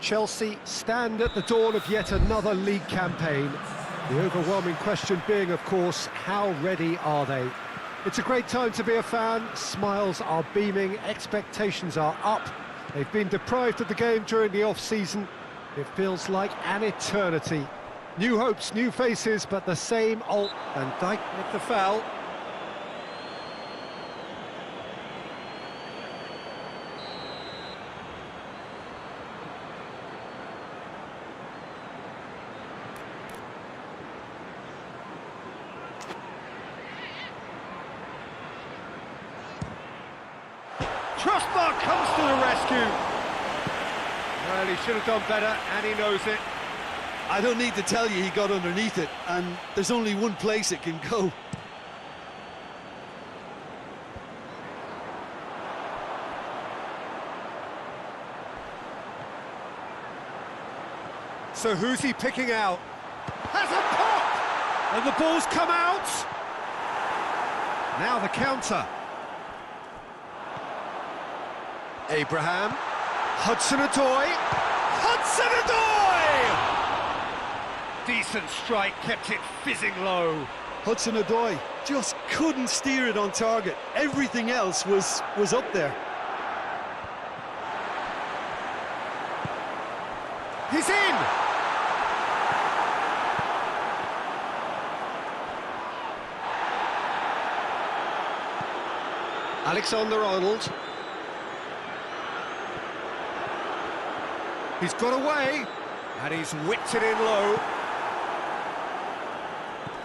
Chelsea stand at the dawn of yet another league campaign. The overwhelming question being, of course, how ready are they? It's a great time to be a fan. Smiles are beaming, expectations are up. They've been deprived of the game during the off-season. It feels like an eternity. New hopes, new faces, but the same old... And Dijk with the foul. Trustmark comes to the rescue. Well, he should have done better, and he knows it. I don't need to tell you he got underneath it, and there's only one place it can go. So who's he picking out? Has a pop! And the ball's come out! Now the counter. Abraham. Hudson-Odoi. Hudson-Odoi! Decent strike, kept it fizzing low. Hudson-Odoi just couldn't steer it on target. Everything else was up there. He's in! Alexander-Arnold. He's got away, and he's whipped it in low.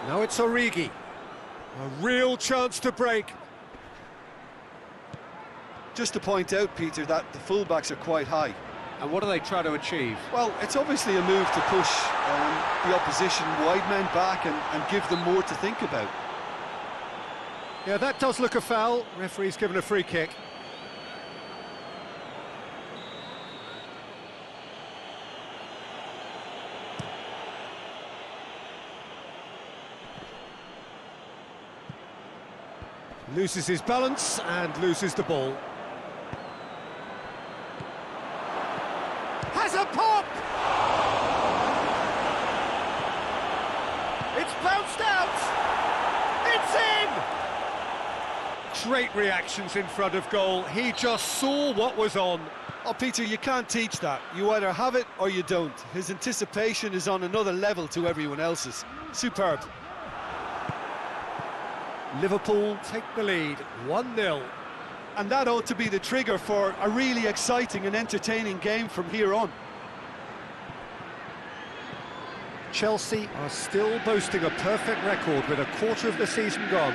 Now it's Origi. A real chance to break. Just to point out, Peter, that the fullbacks are quite high. And what do they try to achieve? Well, it's obviously a move to push the opposition wide men back and give them more to think about. Yeah, that does look a foul. Referee's given a free kick. Loses his balance and loses the ball. Has a pop! It's bounced out! It's in! Great reactions in front of goal. He just saw what was on. Oh, Peter, you can't teach that. You either have it or you don't. His anticipation is on another level to everyone else's. Superb. Liverpool take the lead, 1-0. And that ought to be the trigger for a really exciting and entertaining game from here on. Chelsea are still boasting a perfect record with a quarter of the season gone.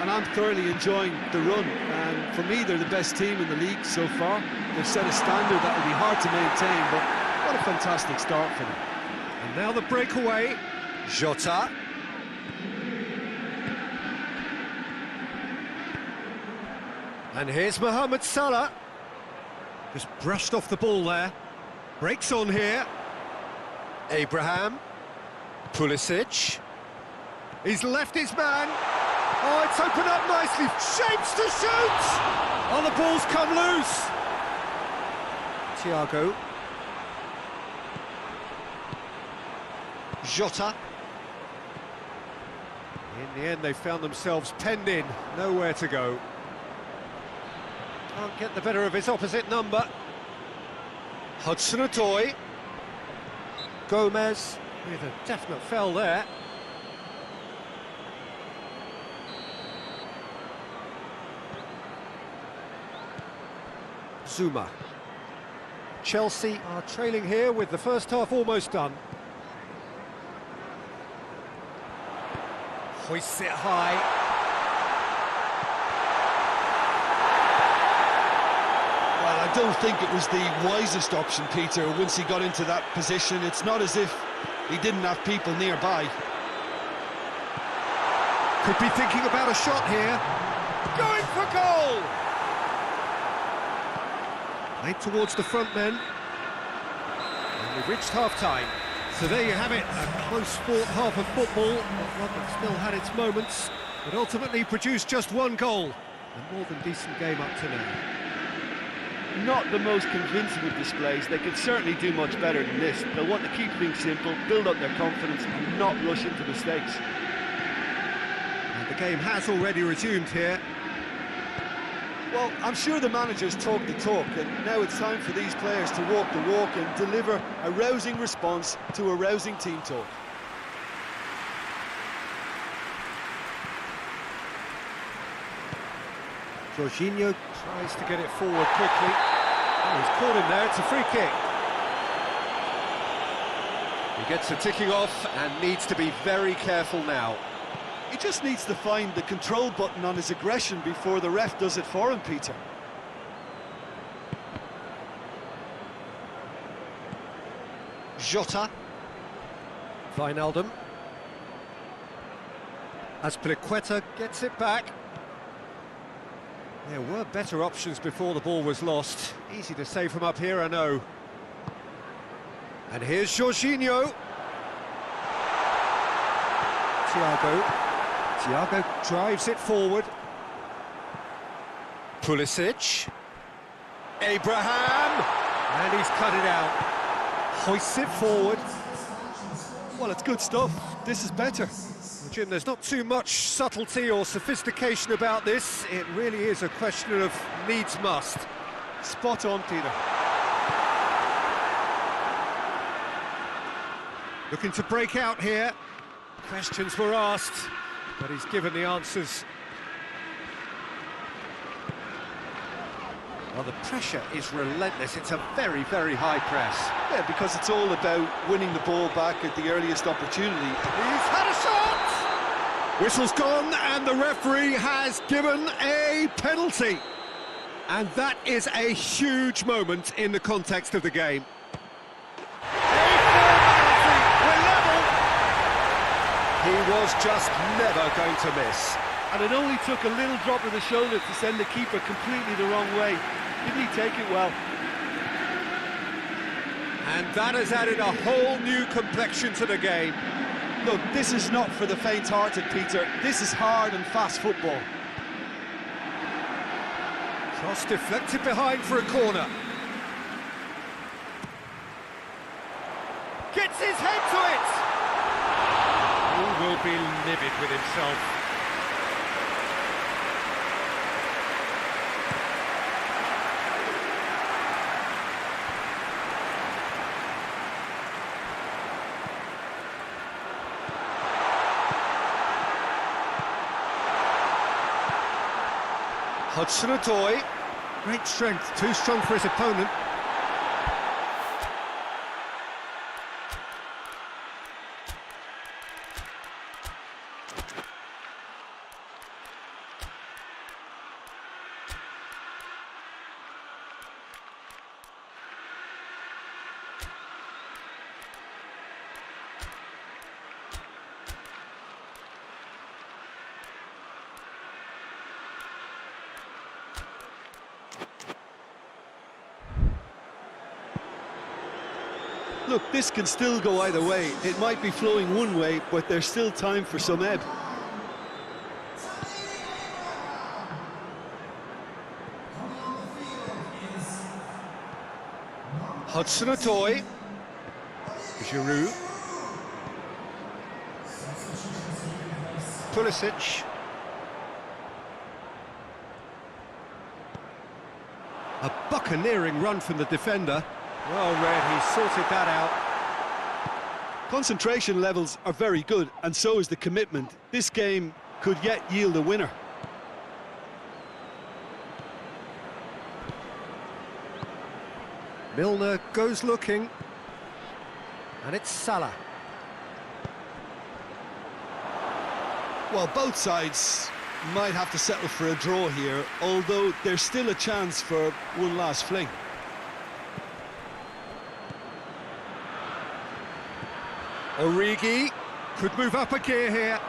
And I'm thoroughly enjoying the run. And for me, they're the best team in the league so far. They've set a standard that will be hard to maintain, but what a fantastic start for them. And now the breakaway. Jota. And here's Mohamed Salah. Just brushed off the ball there. Breaks on here. Abraham. Pulisic. He's left his man. Oh, it's opened up nicely. Shapes to shoot! Oh, the ball's come loose. Thiago. Jota. In the end, they found themselves penned in. Nowhere to go. Can't get the better of his opposite number. Hudson-Odoi. Gomez with a definite foul there. Zuma. Chelsea are trailing here with the first half almost done. Hoists it high. I don't think it was the wisest option, Peter, once he got into that position. It's not as if he didn't have people nearby. Could be thinking about a shot here. Going for goal! Played towards the front men. And we've reached half-time. So there you have it, a close-fought half of football, but one that still had its moments, but ultimately produced just one goal. A more than decent game up to now. not the most convincing of displays. They could certainly do much better than this. They'll want to keep things simple, build up their confidence, and not rush into mistakes. And the game has already resumed here. Well, I'm sure the managers talk the talk, and now it's time for these players to walk the walk and deliver a rousing response to a rousing team talk. Jorginho tries to get it forward quickly. Oh, he's caught him there, it's a free kick. He gets the ticking off and needs to be very careful now. He just needs to find the control button on his aggression before the ref does it for him, Peter. Jota. Wijnaldum. Azpilicueta gets it back. There were better options before the ball was lost. Easy to say from up here, I know. And here's Jorginho. Thiago drives it forward. Pulisic. Abraham. And he's cut it out. Hoists it forward. Well, it's good stuff. This is better. Jim, there's not too much subtlety or sophistication about this. It really is a question of needs must. Spot on, Peter. Looking to break out here. Questions were asked, but he's given the answers. Well, the pressure is relentless. It's a very, very high press. Yeah, because it's all about winning the ball back at the earliest opportunity. He's had a shot! Whistle's gone, and the referee has given a penalty. And that is a huge moment in the context of the game. We're level! He was just never going to miss. And it only took a little drop of the shoulder to send the keeper completely the wrong way. Didn't he take it well? And that has added a whole new complexion to the game. Look, this is not for the faint-hearted, Peter. This is hard and fast football. Cross deflected behind for a corner. Gets his head to it! He will be livid with himself. Hudson-Odoi, great strength, too strong for his opponent. Look, this can still go either way. It might be flowing one way, but there's still time for some ebb. Hudson-Odoi. Giroud. Pulisic. A buccaneering run from the defender. Well read, he sorted that out. Concentration levels are very good, and so is the commitment. This game could yet yield a winner. Milner goes looking. And it's Salah. Well, both sides might have to settle for a draw here, although there's still a chance for one last fling. Origi could move up a gear here.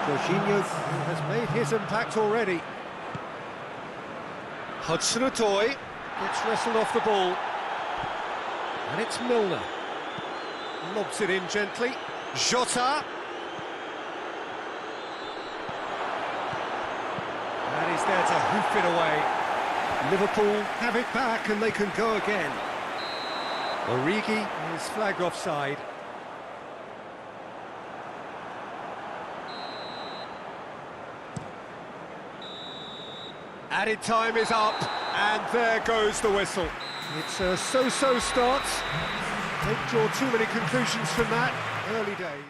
Jorginho has made his impact already. Hudson-Odoi gets wrestled off the ball. And it's Milner. Lobs it in gently. Jota. And he's there to hoof it away. Liverpool have it back and they can go again. Origi is flagged offside. Added time is up, and there goes the whistle. It's a so-so start. Don't draw too many conclusions from that. Early days.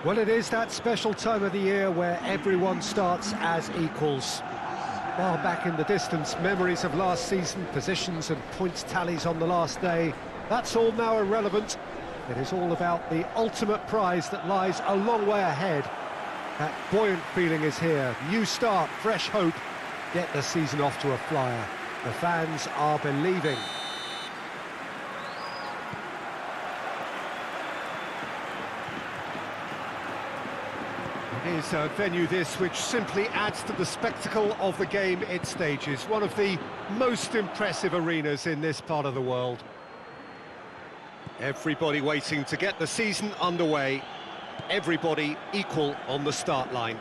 Well, it is that special time of the year where everyone starts as equals. Far back in the distance, memories of last season, positions and points tallies on the last day, that's all now irrelevant. It is all about the ultimate prize that lies a long way ahead. That buoyant feeling is here. New start, fresh hope. Get the season off to a flyer. The fans are believing. Is a venue this which simply adds to the spectacle of the game it stages. One of the most impressive arenas in this part of the world. Everybody waiting to get the season underway. Everybody equal on the start line.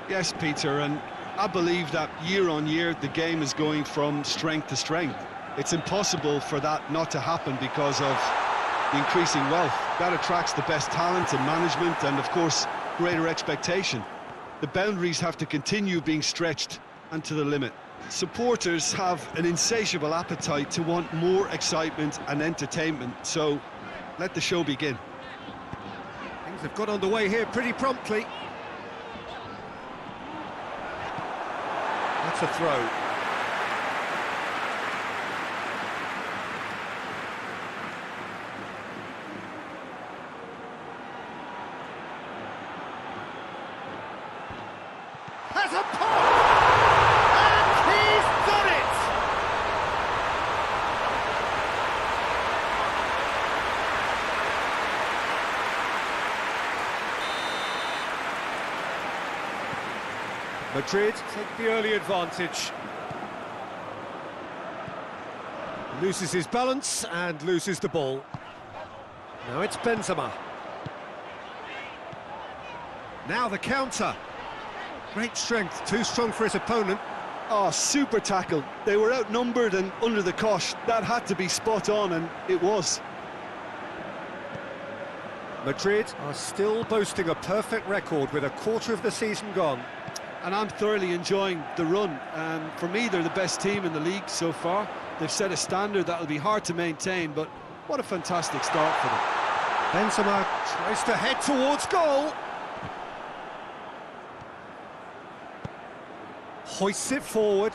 Yes, Peter, and I believe that year on year the game is going from strength to strength. It's impossible for that not to happen because of the increasing wealth. That attracts the best talent and management and, of course, greater expectation. The boundaries have to continue being stretched and to the limit. Supporters have an insatiable appetite to want more excitement and entertainment, so let the show begin. Things have got underway here pretty promptly. That's a throw. Has a pop! And he's done it! Madrid take the early advantage. Loses his balance and loses the ball. Now it's Benzema. Now the counter. Great strength, too strong for his opponent. Oh, super tackle. They were outnumbered and under the cosh. That had to be spot on, and it was. Madrid are still boasting a perfect record with a quarter of the season gone. And I'm thoroughly enjoying the run. For me, they're the best team in the league so far. They've set a standard that will be hard to maintain, but what a fantastic start for them. Benzema tries to head towards goal. Hoists it forward.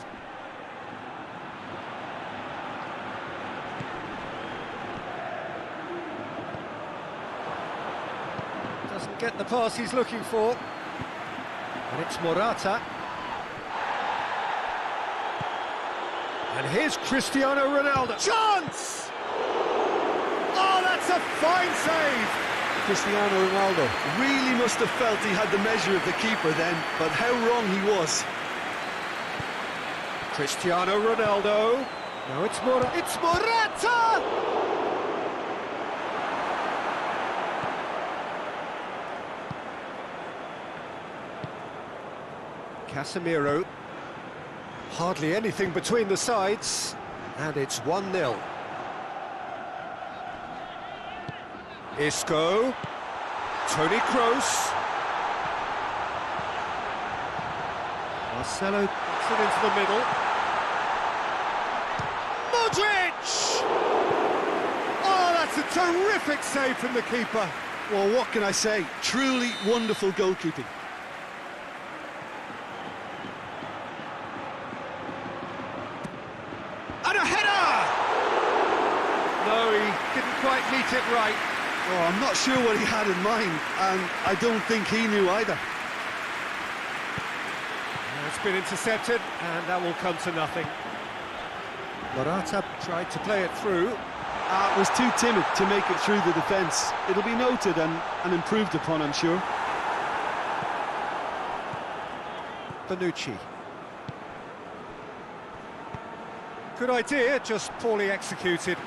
Doesn't get the pass he's looking for. And it's Morata. And here's Cristiano Ronaldo. Chance! Oh, that's a fine save! Cristiano Ronaldo really must have felt he had the measure of the keeper then, but how wrong he was. Cristiano Ronaldo. No, it's Morata. It's Morata! Casemiro. Hardly anything between the sides. And it's 1-0. Isco. Toni Kroos. Marcelo puts it into the middle. Terrific save from the keeper. Well, what can I say? Truly wonderful goalkeeping. And a header! No, he didn't quite meet it right. Oh, I'm not sure what he had in mind, and I don't think he knew either. It's been intercepted, and that will come to nothing. Morata tried to play it through. Was too timid to make it through the defence. It'll be noted and improved upon, I'm sure. Bonucci. Good idea, just poorly executed.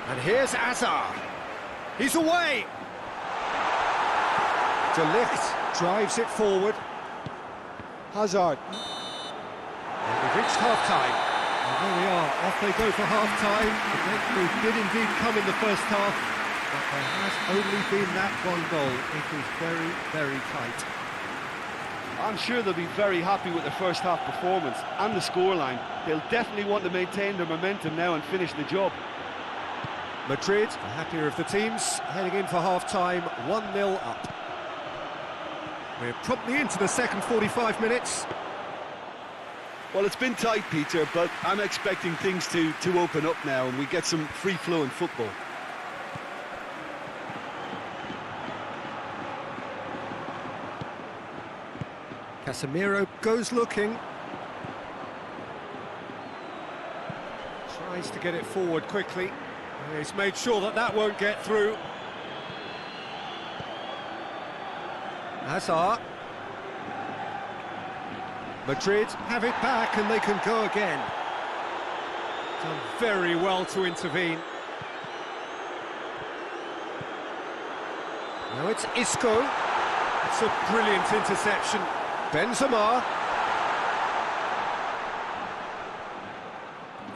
And here's Azar. He's away. De Ligt drives it forward. Hazard. And we've reached half-time. And there we are, off they go for half-time. The breakthrough did indeed come in the first half, but there has only been that one goal. It was very, very tight. I'm sure they'll be very happy with their first half performance and the scoreline. They'll definitely want to maintain their momentum now and finish the job. Madrid, the happier of the teams, heading in for half-time, 1-0 up. We're promptly into the second 45 minutes. Well, it's been tight, Peter, but I'm expecting things to open up now and we get some free-flowing football. Casemiro goes looking. Tries to get it forward quickly. He's made sure that that won't get through. Hazard. Madrid have it back and they can go again. Done very well to intervene. Now it's Isco. It's a brilliant interception. Benzema.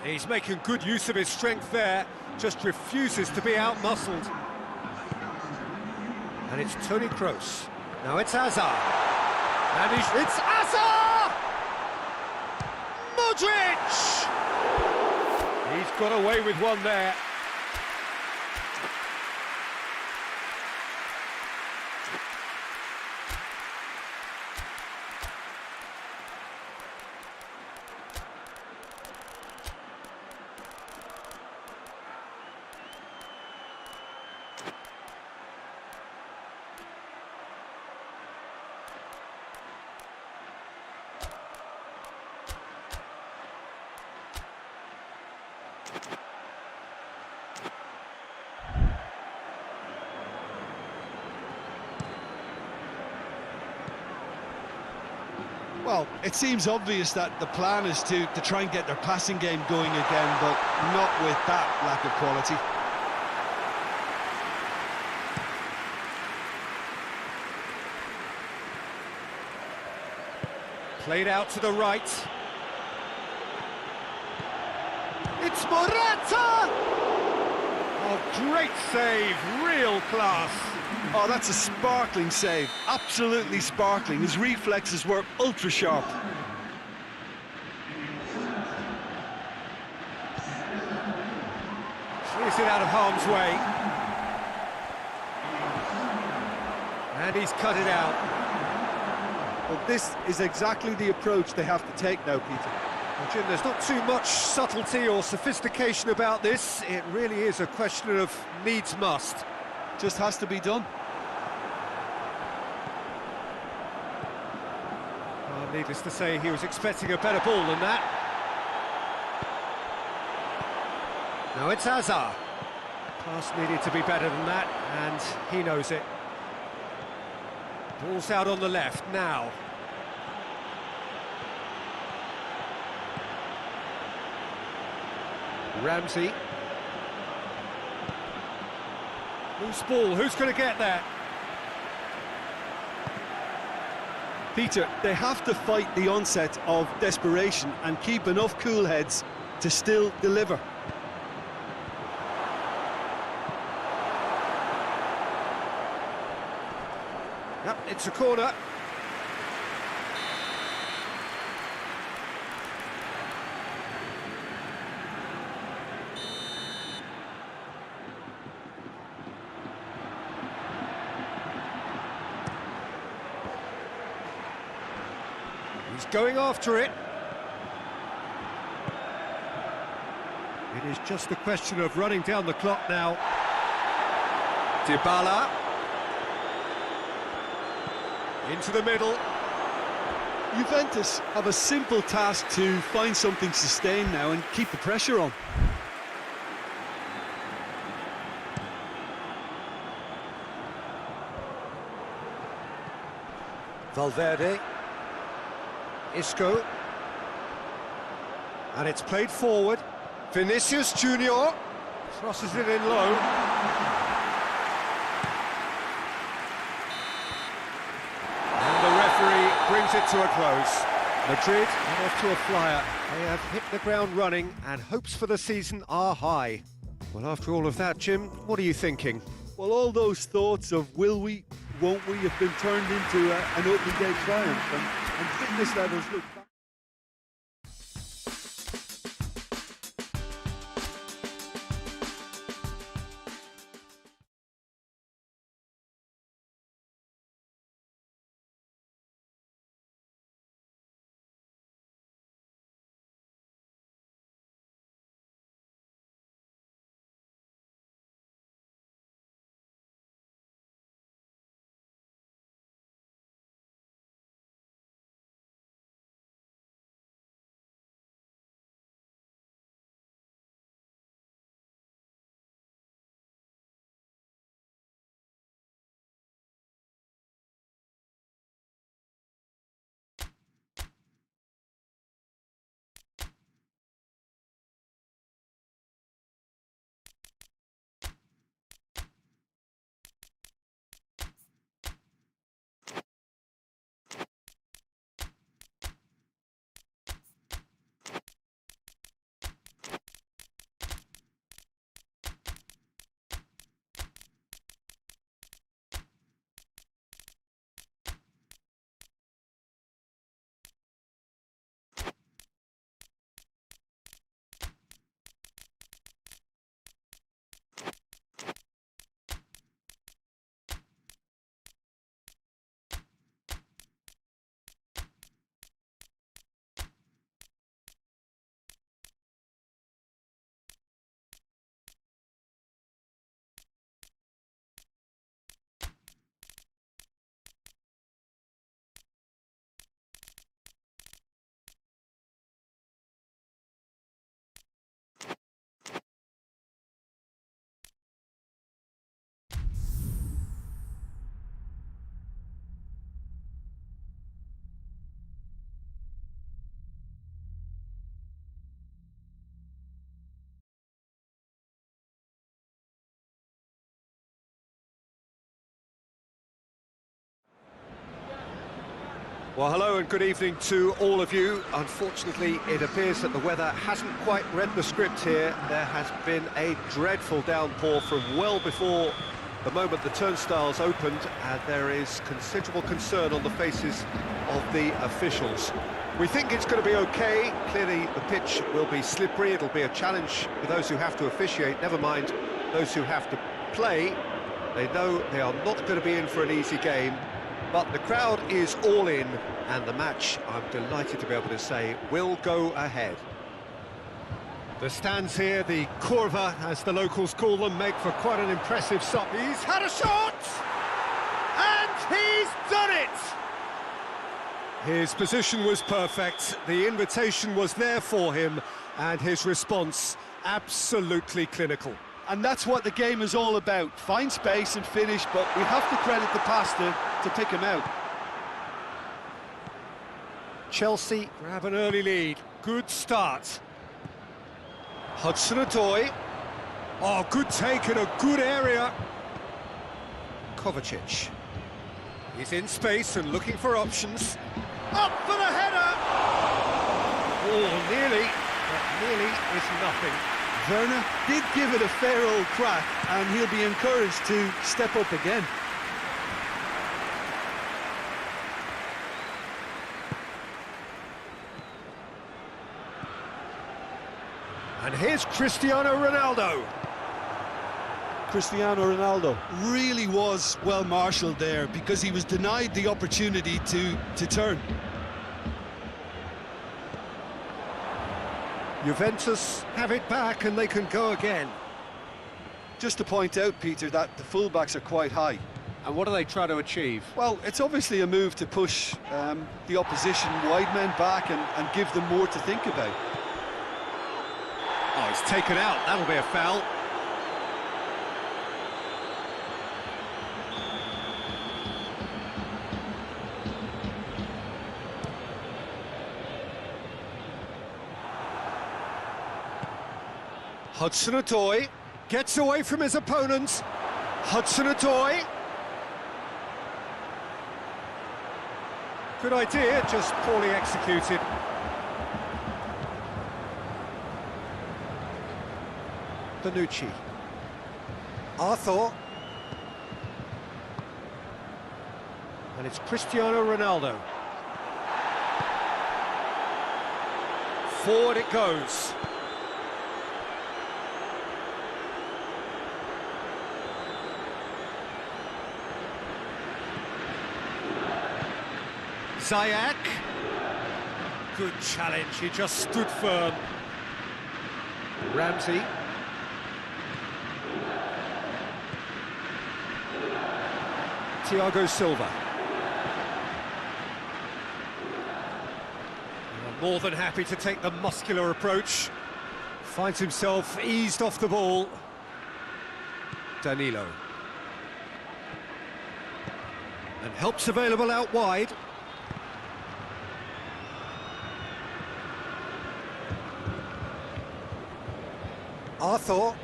He's making good use of his strength there, just refuses to be out-muscled. And it's Toni Kroos. Now it's Hazard. And it's Hazard! Modric! He's got away with one there. Well, it seems obvious that the plan is to try and get their passing game going again, but not with that lack of quality. Played out to the right. It's Morata! Oh, great save, real class. Oh, that's a sparkling save, absolutely sparkling. His reflexes were ultra-sharp. Clears it out of harm's way. And he's cut it out. Well, this is exactly the approach they have to take now, Peter. Well, Jim, there's not too much subtlety or sophistication about this. It really is a question of needs must. Just has to be done. Well, needless to say, he was expecting a better ball than that. Now it's Hazard. Pass needed to be better than that, and he knows it. Ball's out on the left now. Ramsey. Loose ball, who's going to get that? Peter, they have to fight the onset of desperation and keep enough cool heads to still deliver. Yep, it's a corner. going after it. It is just a question of running down the clock now. Dybala. Into the middle. Juventus have a simple task to find something sustained now and keep the pressure on. Valverde. Isco. And it's played forward. Vinicius Junior crosses it in low. And the referee brings it to a close. Madrid are off to a flyer. They have hit the ground running and hopes for the season are high. Well, after all of that, Jim, what are you thinking? Well, all those thoughts of will we, won't we have been turned into an opening day triumph, and fitness levels look back. Well, hello and good evening to all of you. Unfortunately, it appears that the weather hasn't quite read the script here. There has been a dreadful downpour from well before the moment the turnstiles opened, and there is considerable concern on the faces of the officials. We think it's going to be okay. Clearly, the pitch will be slippery. It'll be a challenge for those who have to officiate, never mind those who have to play. They know they are not going to be in for an easy game. But the crowd is all in, and the match, I'm delighted to be able to say, will go ahead. The stands here, the curva, as the locals call them, make for quite an impressive stop. He's had a shot! And he's done it! His position was perfect, the invitation was there for him, and his response absolutely clinical. And that's what the game is all about. Find space and finish, but we have to credit the passer to pick him out. Chelsea grab an early lead. Good start. Hudson-Odoi. Oh, good take in a good area. Kovacic. He's in space and looking for options. Up for the header! Oh, nearly, but nearly is nothing. Werner did give it a fair old crack, and he'll be encouraged to step up again. And here's Cristiano Ronaldo. Cristiano Ronaldo really was well marshalled there because he was denied the opportunity to turn. Juventus have it back and they can go again. Just to point out, Peter, that the fullbacks are quite high. And what do they try to achieve? Well, it's obviously a move to push the opposition wide men back and give them more to think about. Oh, he's taken out. That'll be a foul. Hudson-Odoi gets away from his opponents. Hudson-Odoi. Good idea, just poorly executed. Bonucci. Arthur. And it's Cristiano Ronaldo. Forward it goes. Ziyech. Good challenge, he just stood firm. Ramsey. Thiago Silva. More than happy to take the muscular approach. Finds himself eased off the ball. Danilo. And help's available out wide. Arthur.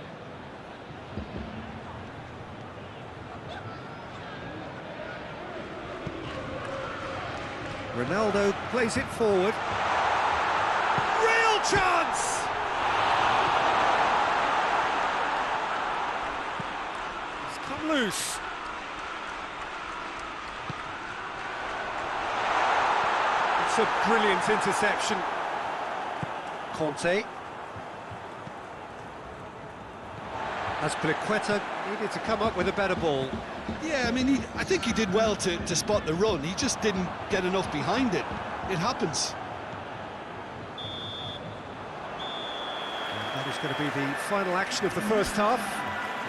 Ronaldo plays it forward. Real chance! It's come loose. It's a brilliant interception. Conte. Azpilicueta needed to come up with a better ball. Yeah, I mean, I think he did well to spot the run. He just didn't get enough behind it. It happens. And that is going to be the final action of the first half.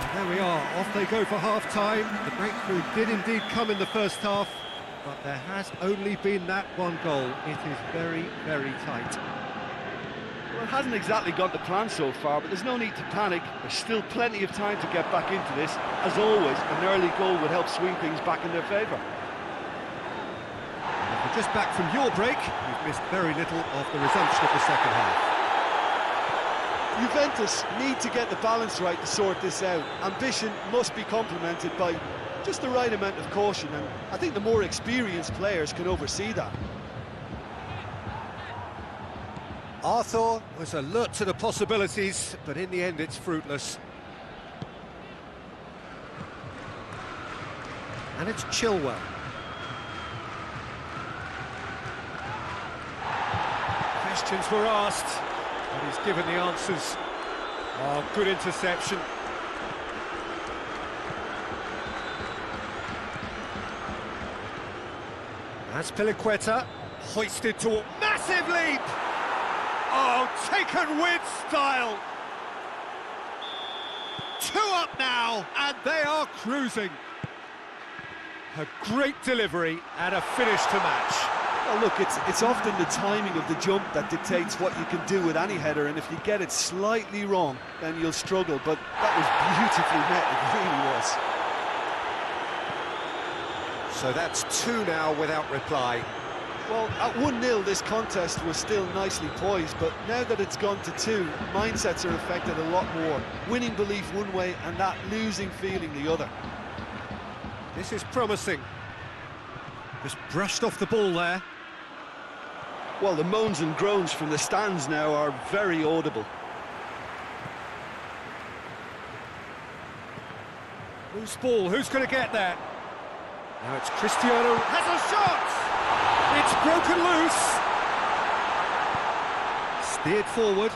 And there we are, off they go for half-time. The breakthrough did indeed come in the first half, but there has only been that one goal. It is very, very tight. Well, it hasn't exactly gone to plan so far, but there's no need to panic. There's still plenty of time to get back into this. As always, an early goal would help swing things back in their favour. If you're just back from your break, you've missed very little of the resumption of the second half. Juventus need to get the balance right to sort this out. Ambition must be complemented by just the right amount of caution, and I think the more experienced players can oversee that. Arthur was alert to the possibilities, but in the end it's fruitless. And it's Chilwell. Questions were asked, but he's given the answers. Oh, good interception. Azpilicueta hoisted to a massive leap. Oh, taken with style. 2 up now, and they are cruising. A great delivery and a finish to match. Well, look, it's often the timing of the jump that dictates what you can do with any header, and if you get it slightly wrong, then you'll struggle, but that was beautifully met, it really was. So that's 2 now without reply. Well, at 1-0, this contest was still nicely poised, but now that it's gone to 2, mindsets are affected a lot more. Winning belief one way and that losing feeling the other. This is promising. Just brushed off the ball there. Well, the moans and groans from the stands now are very audible. Loose ball, who's going to get there? Now it's Cristiano, has a shot! It's broken loose. Steered forward.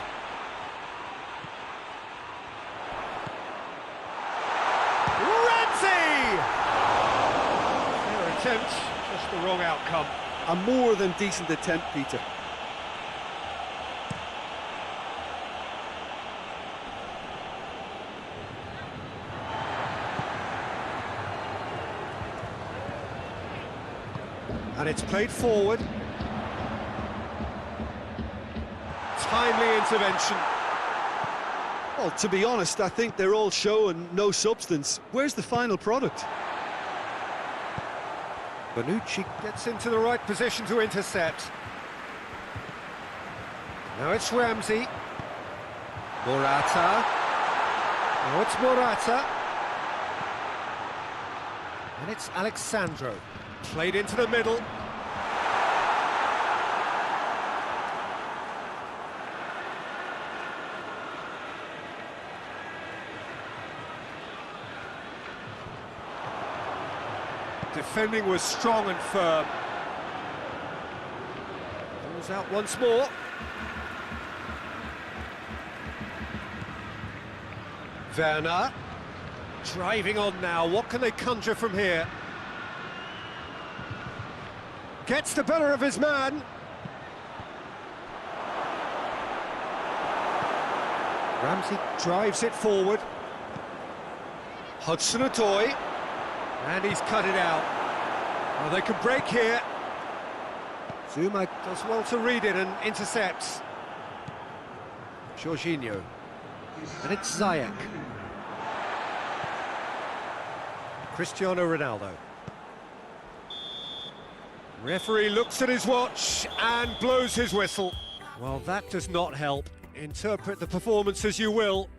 Ramsey! Fair attempt, just the wrong outcome. A more than decent attempt, Peter. And it's played forward. Timely intervention. Well, to be honest, I think they're all show and no substance. Where's the final product? Bonucci gets into the right position to intercept. Now it's Ramsey. Morata. Now it's Morata. And it's Alexandro. Played into the middle. Defending was strong and firm. Ball's out once more. Werner. Driving on now. What can they conjure from here? Gets the better of his man. Ramsey drives it forward. Hudson-Odoi. And he's cut it out. Well, they can break here. Zuma does well to read it and intercepts. Jorginho. And it's Ziyech. Cristiano Ronaldo. Referee looks at his watch and blows his whistle. Well, that does not help. Interpret the performance as you will,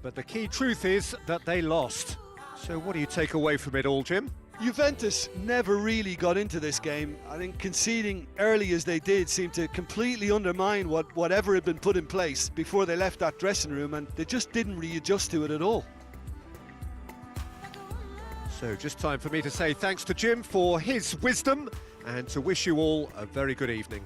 but the key truth is that they lost. So what do you take away from it all, Jim? Juventus never really got into this game. I think conceding early as they did seemed to completely undermine whatever had been put in place before they left that dressing room, and they just didn't readjust to it at all. So just time for me to say thanks to Jim for his wisdom and to wish you all a very good evening.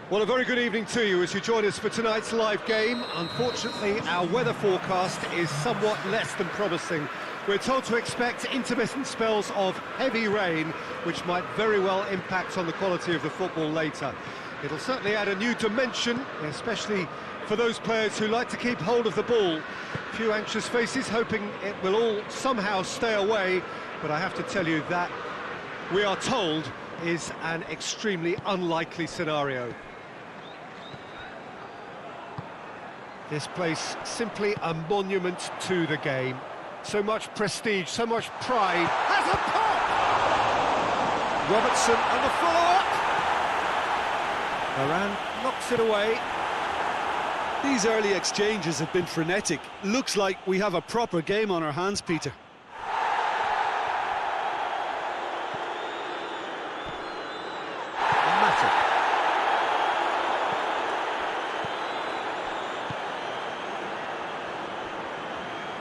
Well, a very good evening to you as you join us for tonight's live game. Unfortunately, our weather forecast is somewhat less than promising. We're told to expect intermittent spells of heavy rain, which might very well impact on the quality of the football later. It'll certainly add a new dimension, especially for those players who like to keep hold of the ball. A few anxious faces hoping it will all somehow stay away, but I have to tell you that we are told is an extremely unlikely scenario. This place simply a monument to the game. So much prestige, so much pride. Has a pop! Robertson and the follow-up. Varane knocks it away. These early exchanges have been frenetic. Looks like we have a proper game on our hands, Peter.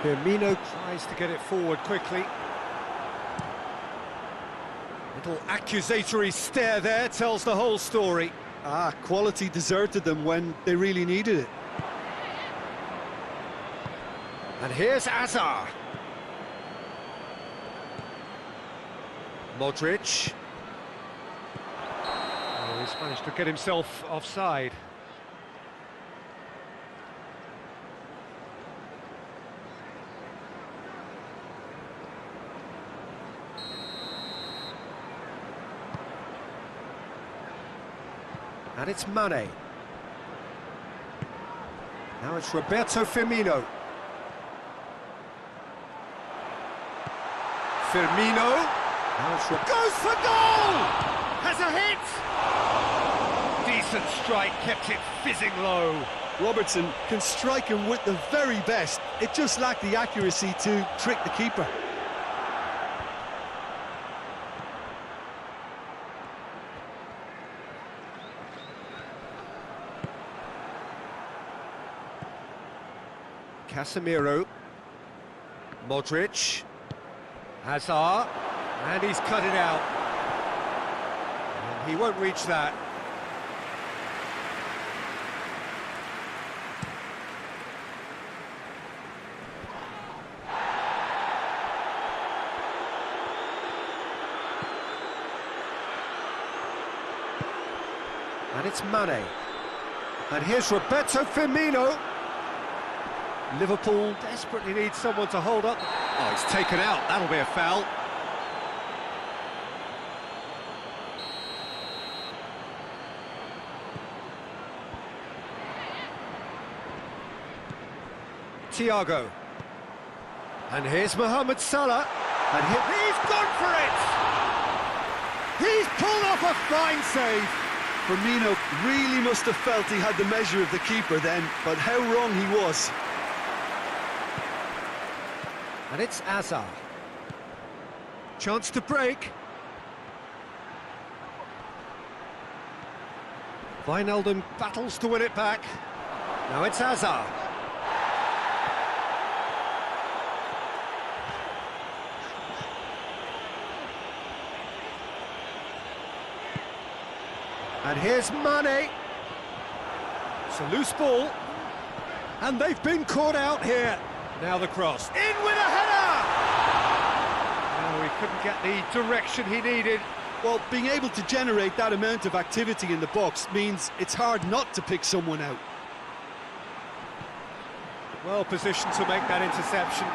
Firmino tries to get it forward quickly. Little accusatory stare there tells the whole story. Quality deserted them when they really needed it. And here's Hazard. Modric. Oh, he's managed to get himself offside. And it's Mane. Now it's Roberto Firmino. Firmino. Now it's goes for goal! Has a hit! Decent strike, kept it fizzing low. Robertson can strike him with the very best. It just lacked the accuracy to trick the keeper. Casemiro, Modric, Hazard, and he's cut it out. And he won't reach that. And it's Mane. And here's Roberto Firmino. Liverpool desperately needs someone to hold up. Oh, it's taken out. That'll be a foul. Thiago. And here's Mohamed Salah. And he's gone for it! He's pulled off a fine save. Firmino really must have felt he had the measure of the keeper then, but how wrong he was. And it's Hazard. Chance to break. Wijnaldum battles to win it back. Now it's Hazard. And here's Mane. It's a loose ball. And they've been caught out here. Now the cross. In with a header! No, he couldn't get the direction he needed. Well, being able to generate that amount of activity in the box means it's hard not to pick someone out. Well positioned to make that interception.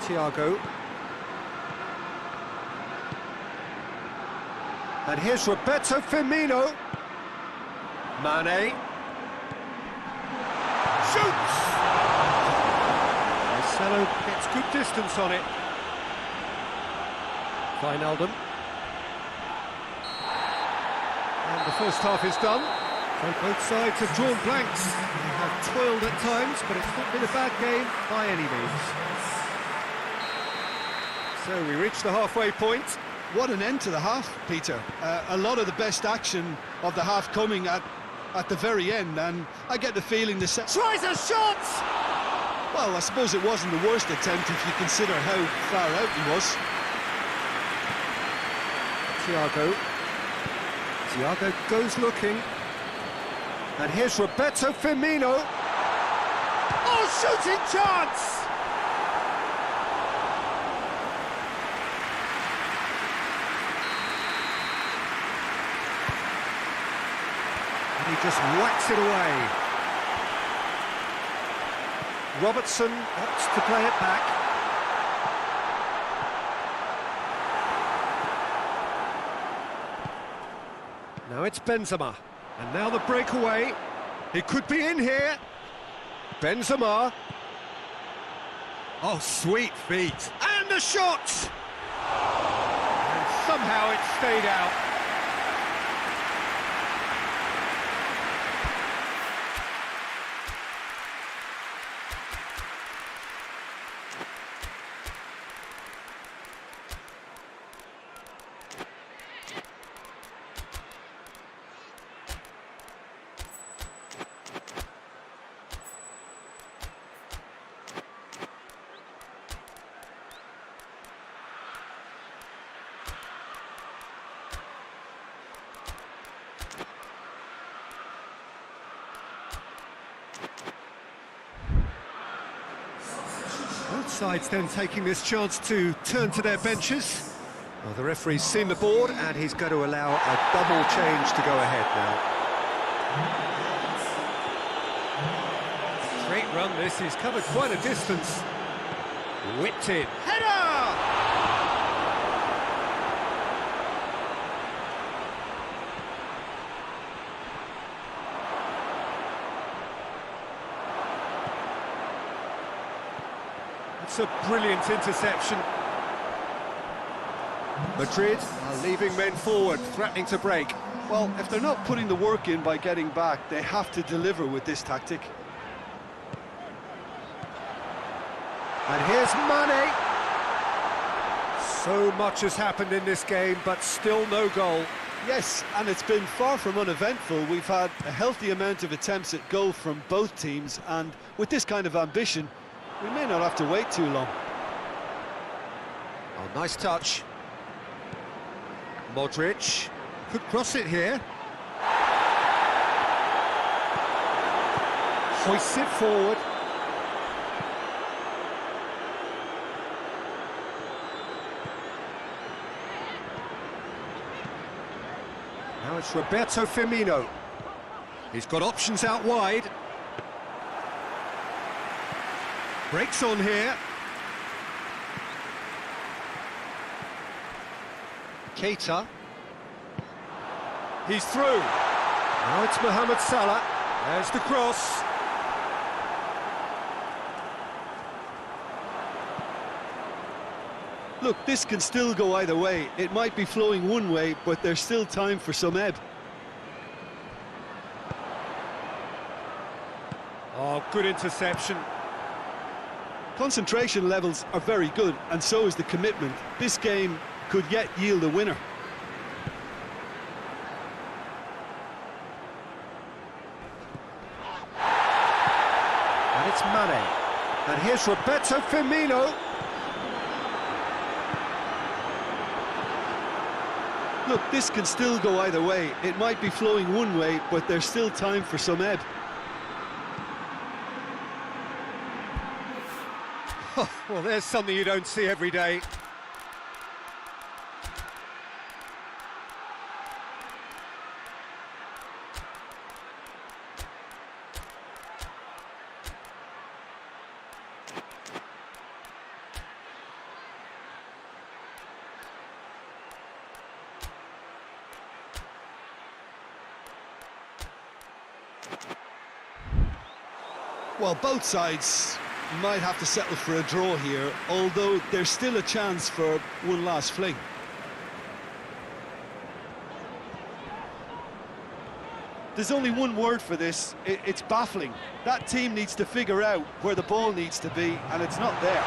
Thiago. And here's Roberto Firmino. Mane. Shoots! Marcelo gets good distance on it. Wijnaldum. And the first half is done. So both sides have drawn blanks. They have toiled at times, but it's not been a bad game by any means. So we reach the halfway point. What an end to the half, Peter. A lot of the best action of the half coming at the very end, and I get the feeling the set... Tries a shot! Well, I suppose it wasn't the worst attempt if you consider how far out he was. Thiago. Thiago goes looking. And here's Roberto Firmino. Oh, shooting chance! And he just whacks it away. Robertson opts to play it back. Now it's Benzema. And now the breakaway. He could be in here. Benzema. Oh, sweet feet. And the shot! And somehow it stayed out. Both sides then taking this chance to turn to their benches. Well, the referee's seen the board and he's going to allow a double change to go ahead now. Great run this, he's covered quite a distance. Whipped in. Header! It's a brilliant interception. Madrid are leaving men forward, threatening to break. Well, if they're not putting the work in by getting back, they have to deliver with this tactic. And here's Mane. So much has happened in this game, but still no goal. Yes, and it's been far from uneventful. We've had a healthy amount of attempts at goal from both teams, and with this kind of ambition, we may not have to wait too long. Oh, nice touch. Modric could cross it here. Hoists it forward. Now it's Roberto Firmino. He's got options out wide. Breaks on here. Keita. He's through. Now it's Mohamed Salah. There's the cross. Look, this can still go either way. It might be flowing one way, but there's still time for some ebb. Oh, good interception. Concentration levels are very good, and so is the commitment. This game could yet yield a winner. And it's Mane. And here's Roberto Firmino. Look, this can still go either way. It might be flowing one way, but there's still time for some ebb. Well, there's something you don't see every day. Well, both sides might have to settle for a draw here, although there's still a chance for one last fling. There's only one word for this, it's baffling. That team needs to figure out where the ball needs to be, and it's not there.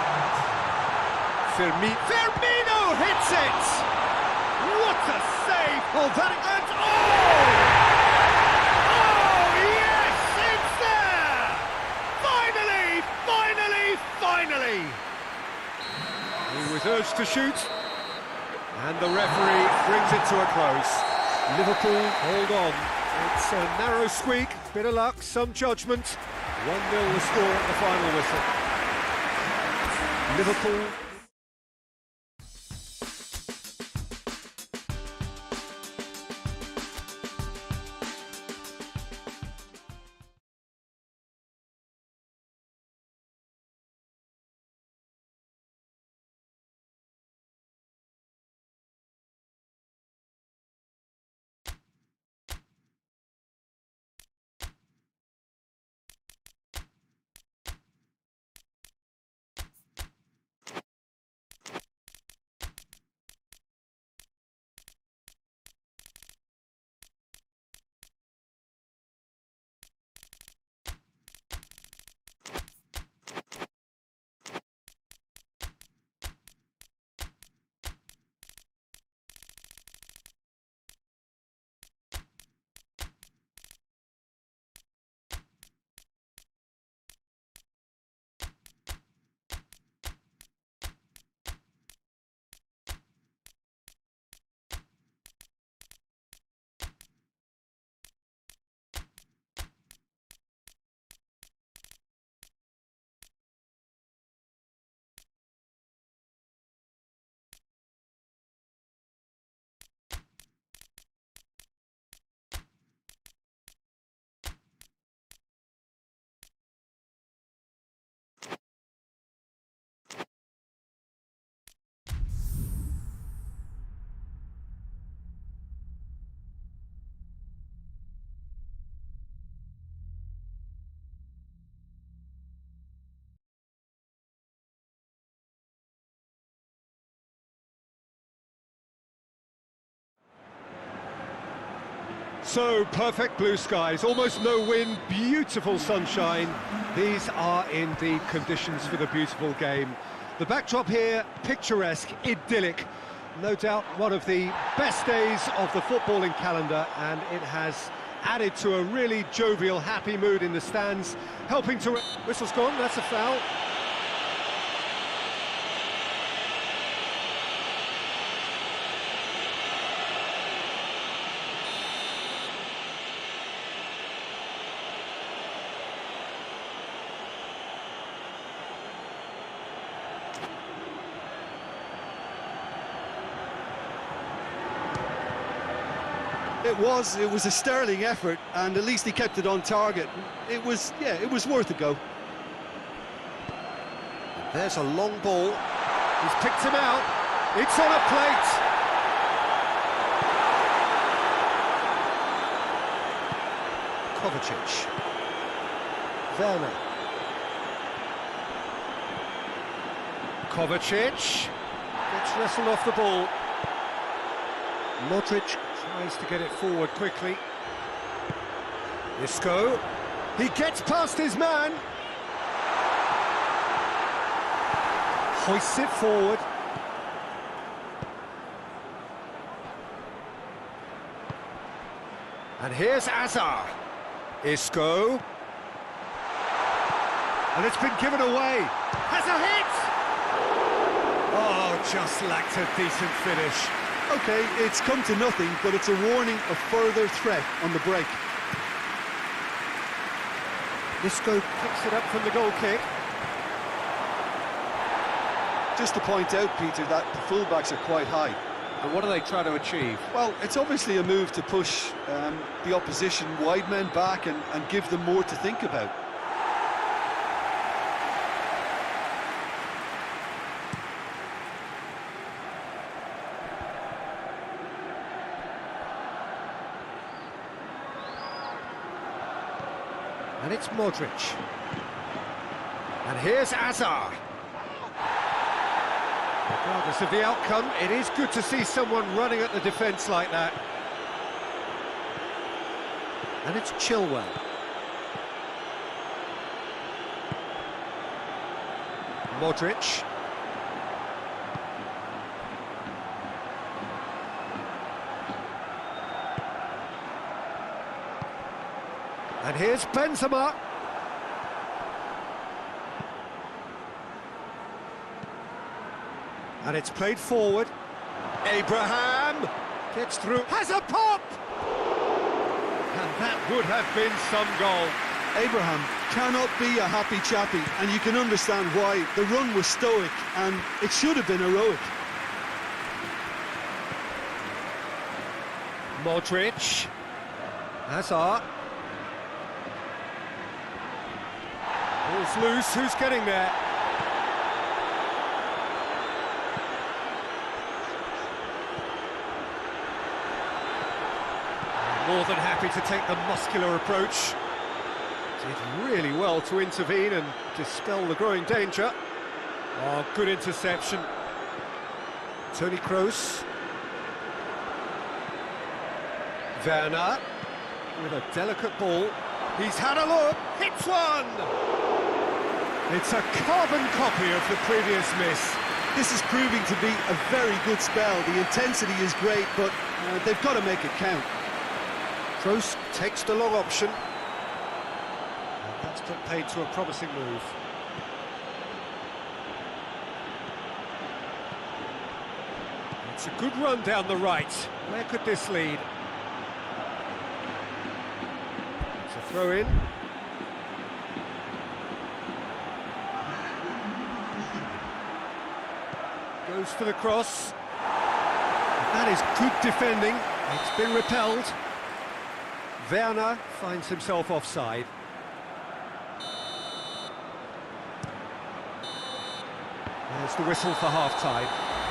Firmino hits it! What a save! Oh, that... And, oh! He was urged to shoot, and the referee brings it to a close. Liverpool hold on. It's a narrow squeak, bit of luck, some judgment. 1-0 the score at the final whistle. Liverpool So, perfect blue skies, almost no wind, beautiful sunshine. These are indeed conditions for the beautiful game. The backdrop here, picturesque, idyllic. No doubt one of the best days of the footballing calendar, and it has added to a really jovial, happy mood in the stands, helping to... Whistle's gone, that's a foul. It was a sterling effort, and at least he kept it on target. It was worth a go. There's a long ball. He's picked him out. It's on a plate. Kovacic. Werner. Kovacic gets wrestled off the ball. Modric tries to get it forward quickly. Isco. He gets past his man. Hoists it forward. And here's Azar. Isco. And it's been given away. Has a hit! Oh, just lacked a decent finish. Okay, it's come to nothing, but it's a warning of further threat on the break. Isco picks it up from the goal kick. Just to point out, Peter, that the fullbacks are quite high. And what are they trying to achieve? Well, it's obviously a move to push the opposition wide men back and give them more to think about. And it's Modric. And here's Azar. Regardless of the outcome, it is good to see someone running at the defence like that. And it's Chilwell. Modric. And here's Benzema. And it's played forward. Abraham gets through, has a pop! And that would have been some goal. Abraham cannot be a happy chappy, and you can understand why. The run was stoic, and it should have been heroic. Modric. Hazard. Ball's loose, who's getting there? More than happy to take the muscular approach. Did really well to intervene and dispel the growing danger. Oh, good interception. Toni Kroos. Werner with a delicate ball. He's had a look, hits one! It's a carbon copy of the previous miss. This is proving to be a very good spell. The intensity is great, but they've got to make it count. Kroos takes the long option. And that's paid to a promising move. It's a good run down the right. Where could this lead? It's a throw in. Goes for the cross. That is good defending. It's been repelled. Werner finds himself offside. There's the whistle for half-time.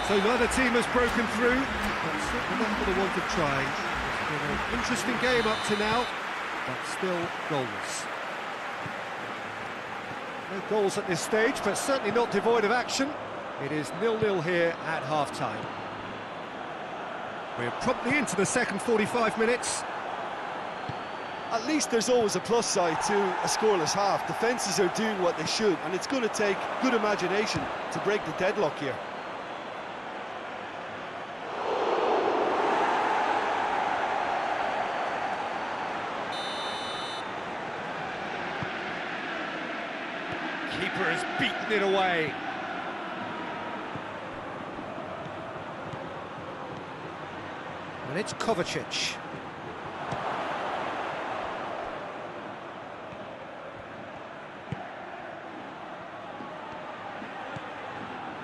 So neither team has broken through, but certainly not for the want of trying. It's been an interesting game up to now, but still goalless. No goals at this stage, but certainly not devoid of action. It is 0-0 here at half-time. We're promptly into the second 45 minutes. At least there's always a plus side to a scoreless half. Defences are doing what they should, and it's going to take good imagination to break the deadlock here. Keeper has beaten it away. And it's Kovacic.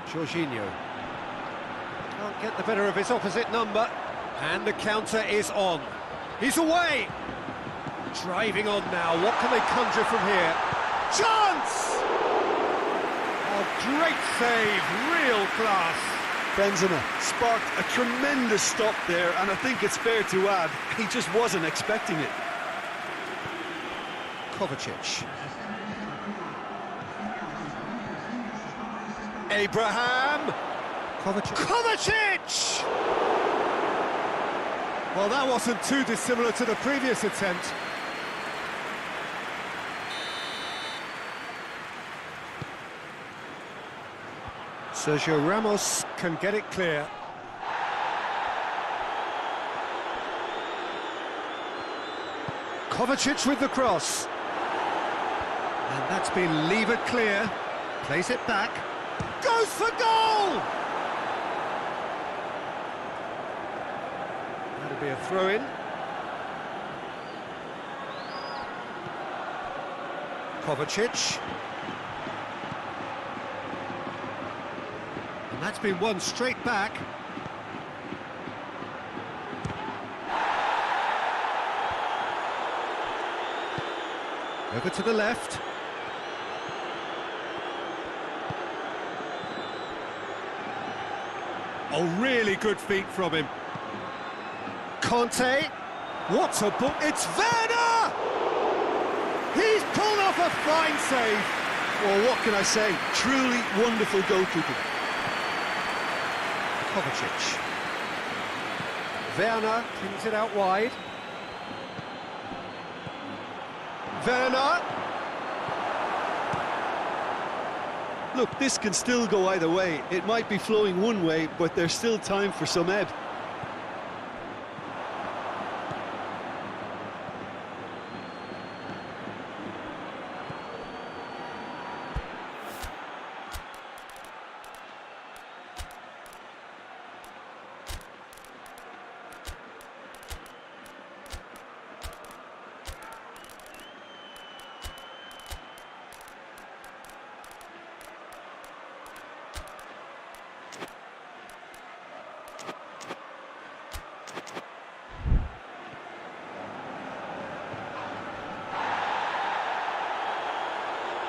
Jorginho can't get the better of his opposite number, and the counter is on. He's away! Driving on now, what can they conjure from here? Chance! Oh, great save, real class. Benzema sparked a tremendous stop there, and I think it's fair to add, he just wasn't expecting it. Kovacic. Abraham! Kovacic! Well, that wasn't too dissimilar to the previous attempt. Sergio Ramos can get it clear. Kovacic with the cross. And that's been levered clear. Plays it back. Goes for goal! That'll be a throw-in. Kovacic. And that's been won straight back. Over to the left. Oh, really good feet from him. Conte. What a ball. It's Werner! He's pulled off a fine save. Well, what can I say? Truly wonderful goalkeeping. Kovacic. Werner cleans it out wide. Werner. Look, this can still go either way. It might be flowing one way, but there's still time for some ebb.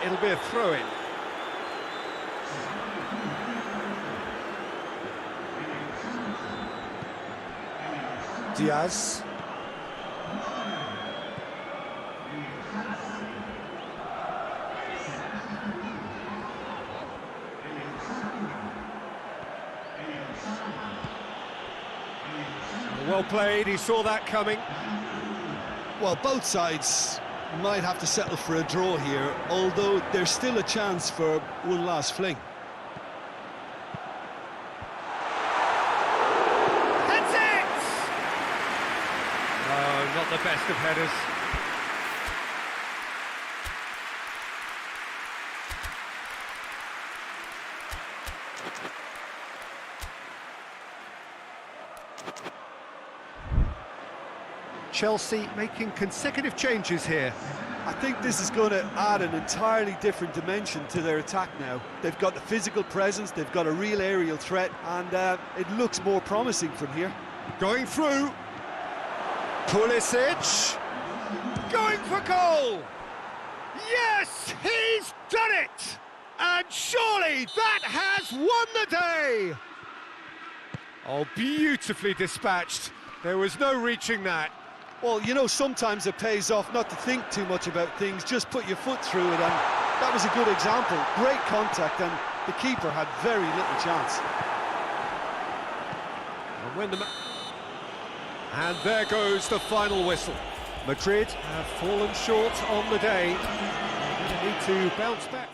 It'll be a throw-in. Diaz. Well played, he saw that coming. Well, both sides might have to settle for a draw here, although there's still a chance for one last fling. That's it! Oh, not the best of headers. Chelsea making consecutive changes here. I think this is going to add an entirely different dimension to their attack now. They've got the physical presence, they've got a real aerial threat, and it looks more promising from here. Going through. Pulisic. Going for goal. Yes, he's done it! And surely that has won the day! Oh, beautifully dispatched. There was no reaching that. Well, you know, sometimes it pays off not to think too much about things, just put your foot through it, and that was a good example. Great contact, and the keeper had very little chance. And there goes the final whistle. Madrid have fallen short on the day. They're going to need to bounce back.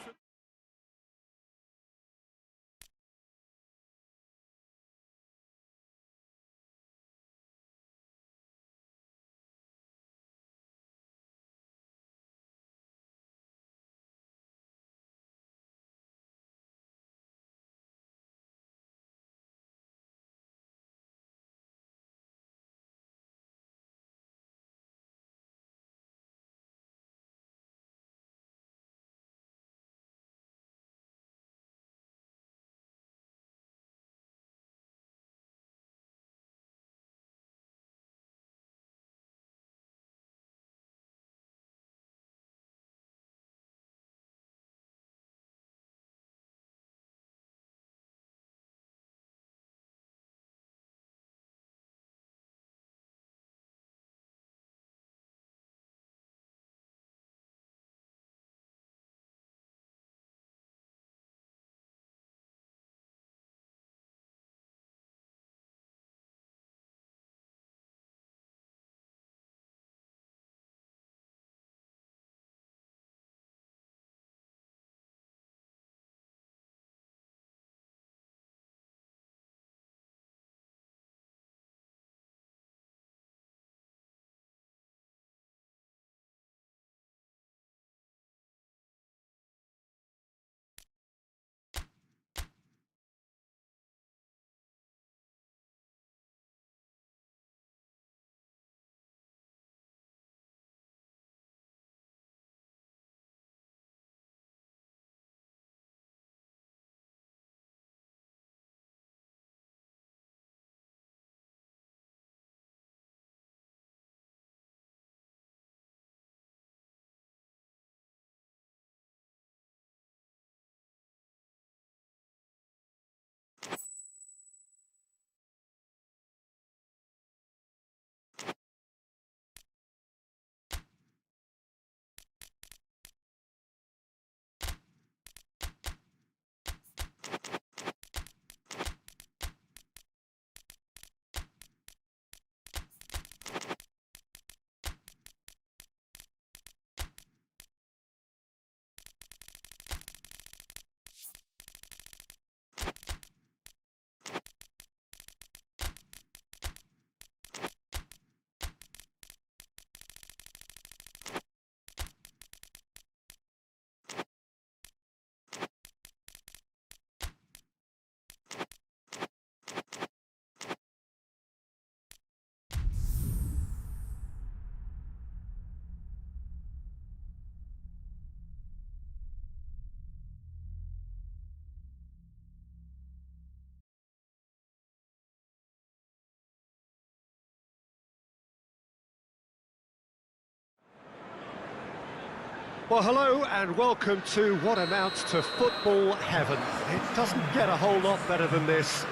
Well, hello and welcome to what amounts to football heaven. It doesn't get a whole lot better than this.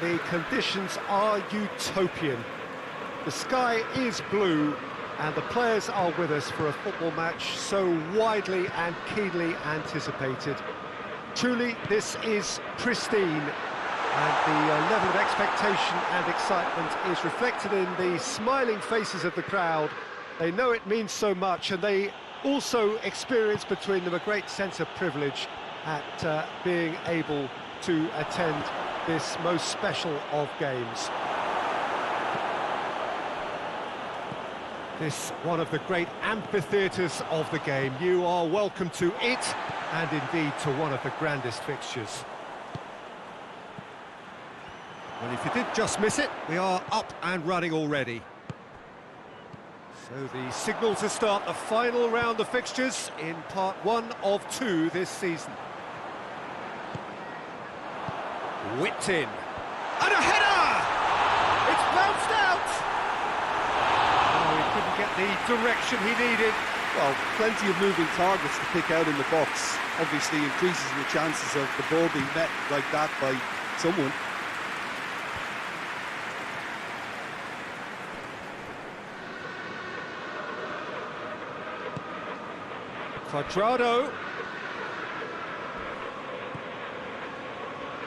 The conditions are utopian. The sky is blue and the players are with us for a football match so widely and keenly anticipated. Truly, this is pristine, and the level of expectation and excitement is reflected in the smiling faces of the crowd. They know it means so much, and they also experience between them a great sense of privilege at being able to attend this most special of games. This one of the great amphitheatres of the game. You are welcome to it, and indeed to one of the grandest fixtures. Well, if you did just miss it, we are up and running already. So the signal to start the final round of fixtures in part 1 of 2 this season. Whipped in. And a header! It's bounced out! Oh, he couldn't get the direction he needed. Well, plenty of moving targets to pick out in the box. Obviously increases the chances of the ball being met like that by someone. Quadrado.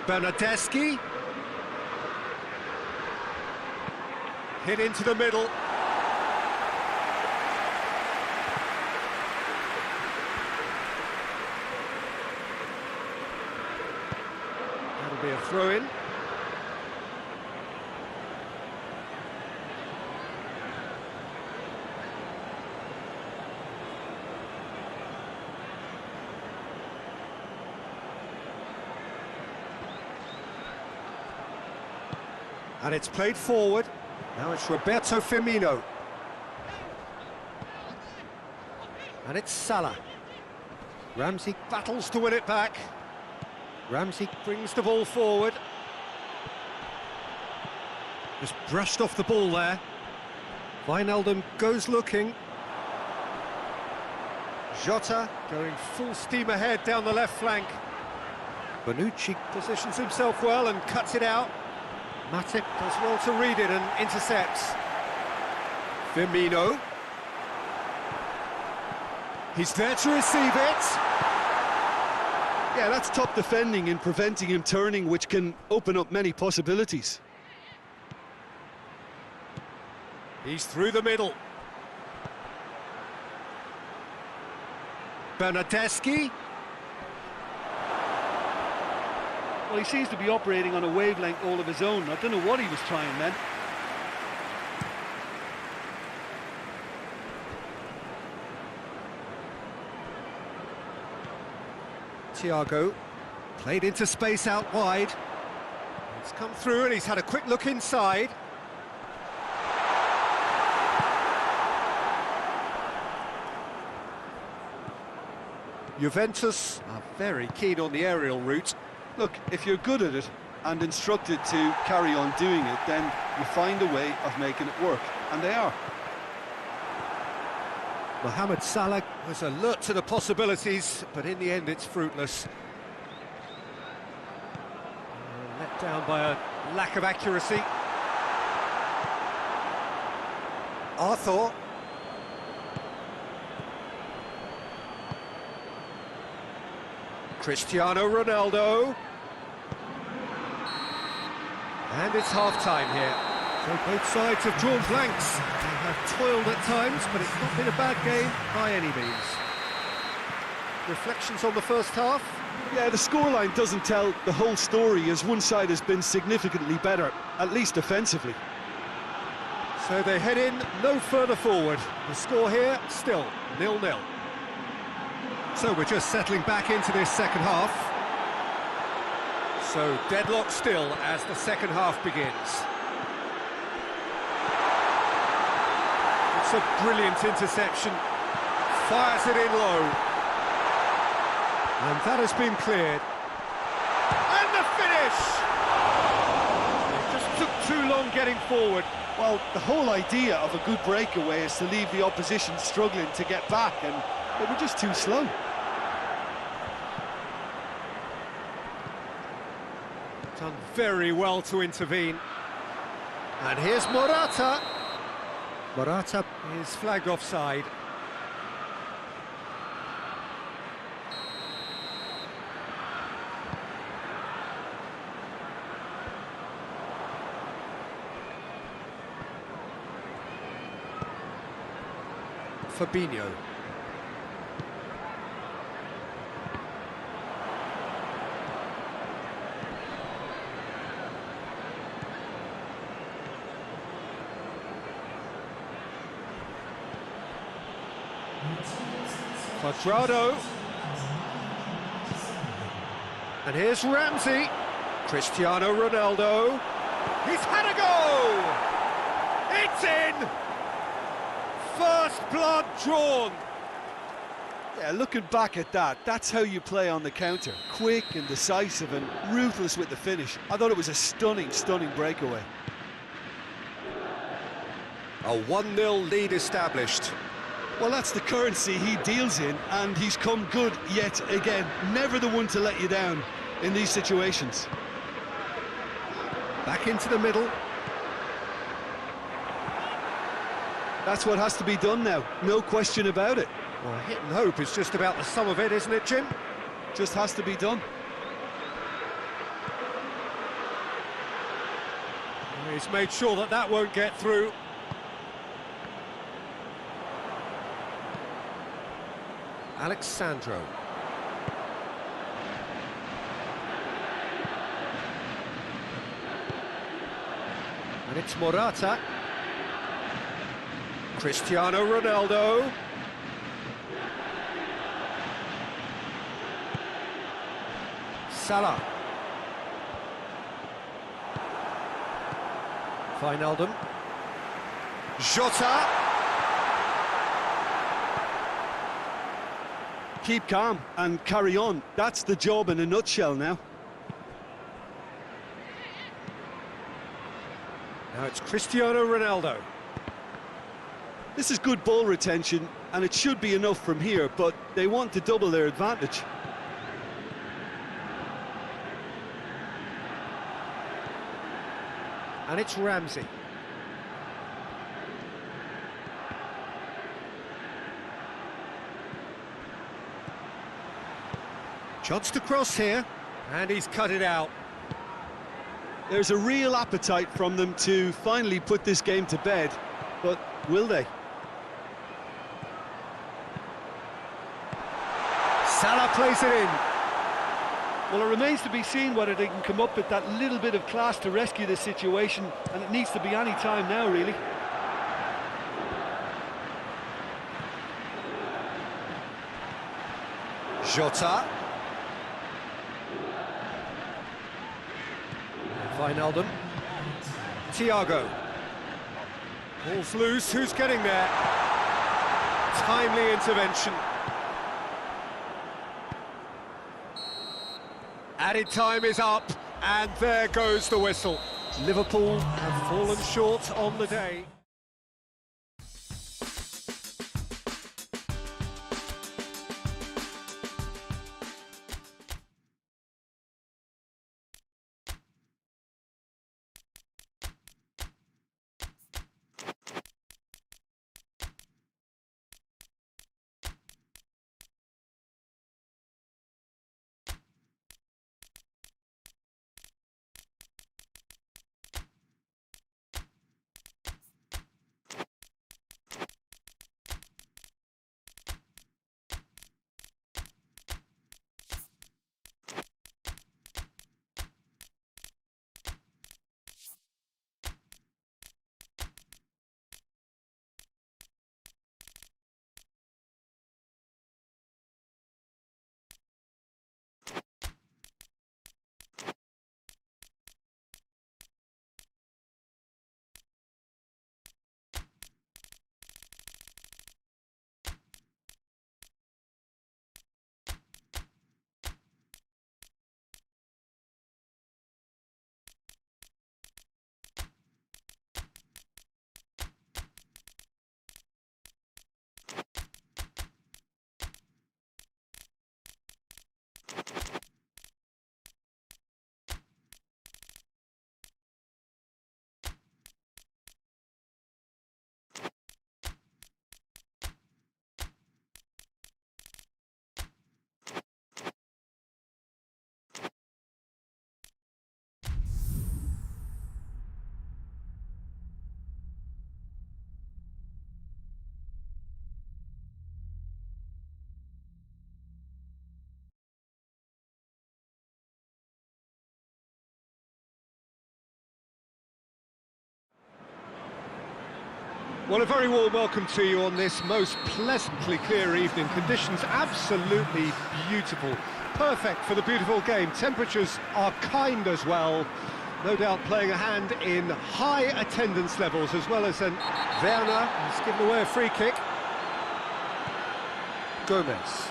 Bernardeschi. Hit into the middle. It'll be a throw-in. And it's played forward. Now it's Roberto Firmino. And it's Salah. Ramsey battles to win it back. Ramsey brings the ball forward. Just brushed off the ball there. Wijnaldum goes looking. Jota going full steam ahead down the left flank. Bonucci positions himself well and cuts it out. Matip does well to read it and intercepts. Firmino. He's there to receive it. Yeah, that's top defending and preventing him turning, which can open up many possibilities. He's through the middle. Bernardeschi. Well, he seems to be operating on a wavelength all of his own. I don't know what he was trying then. Thiago, played into space out wide. He's come through and he's had a quick look inside. Juventus are very keen on the aerial route. Look, if you're good at it and instructed to carry on doing it, then you find a way of making it work, and they are. Mohamed Salah was alert to the possibilities, but in the end it's fruitless. Let down by a lack of accuracy. Arthur. Cristiano Ronaldo. And it's half-time here. So both sides have drawn blanks. They have toiled at times, but it's not been a bad game by any means. Reflections on the first half? Yeah, the scoreline doesn't tell the whole story, as one side has been significantly better, at least offensively. So they head in no further forward. The score here, still 0-0. So we're just settling back into this second half. So deadlock still as the second half begins. It's a brilliant interception. Fires it in low. And that has been cleared. And the finish! It just took too long getting forward. Well, the whole idea of a good breakaway is to leave the opposition struggling to get back, and they were just too slow. Done very well to intervene. And here's Morata. Morata is flagged offside. Fabinho. Quadrado. And here's Ramsey. Cristiano Ronaldo. He's had a go! It's in! First blood drawn. Yeah, looking back at that, that's how you play on the counter. Quick and decisive and ruthless with the finish. I thought it was a stunning, stunning breakaway. A 1-0 lead established. Well, that's the currency he deals in, and he's come good yet again. Never the one to let you down in these situations. Back into the middle. That's what has to be done now, no question about it. Well, hit and hope is just about the sum of it, isn't it, Jim? Just has to be done. He's made sure that that won't get through. Alexandro. And it's Morata. Cristiano Ronaldo. Salah. Wijnaldum. Jota. Keep calm and carry on. That's the job in a nutshell now. Now it's Cristiano Ronaldo. This is good ball retention, and it should be enough from here, but they want to double their advantage. And it's Ramsey. Chance to cross here, and he's cut it out. There's a real appetite from them to finally put this game to bed, but will they? Salah plays it in. Well, it remains to be seen whether they can come up with that little bit of class to rescue this situation, and it needs to be any time now, really. Jota. Wijnaldum. Thiago. Ball's loose, who's getting there? Timely intervention. Added time is up, and there goes the whistle. Liverpool have fallen short on the day. Well, a very warm welcome to you on this most pleasantly clear evening. Conditions absolutely beautiful. Perfect for the beautiful game. Temperatures are kind as well. No doubt playing a hand in high attendance levels, as well as an Werner has given away a free kick. Gomez.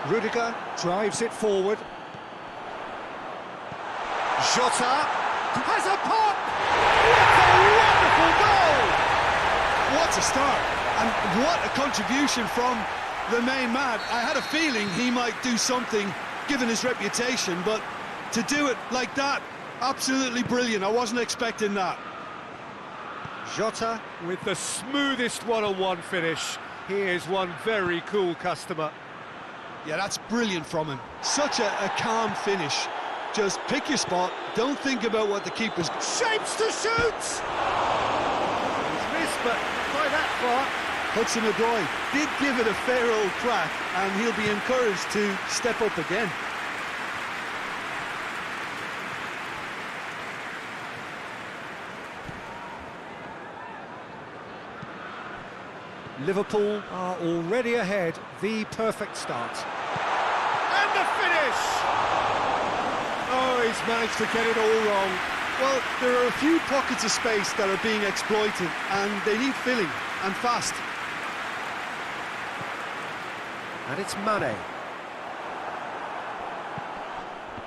Rudiger drives it forward. Jota has a pop! What a wonderful goal! What a start, and what a contribution from the main man. I had a feeling he might do something, given his reputation, but to do it like that, absolutely brilliant. I wasn't expecting that. Jota with the smoothest one-on-one finish. He is one very cool customer. Yeah, that's brilliant from him. Such a calm finish. Just pick your spot, don't think about what the keeper's... Shapes to shoot! He's missed, but by that far. Hudson-Odoi did give it a fair old crack, and he'll be encouraged to step up again. Liverpool are already ahead, the perfect start. And the finish! Oh, he's managed to get it all wrong. Well, there are a few pockets of space that are being exploited, and they need filling, and fast. And it's Mane.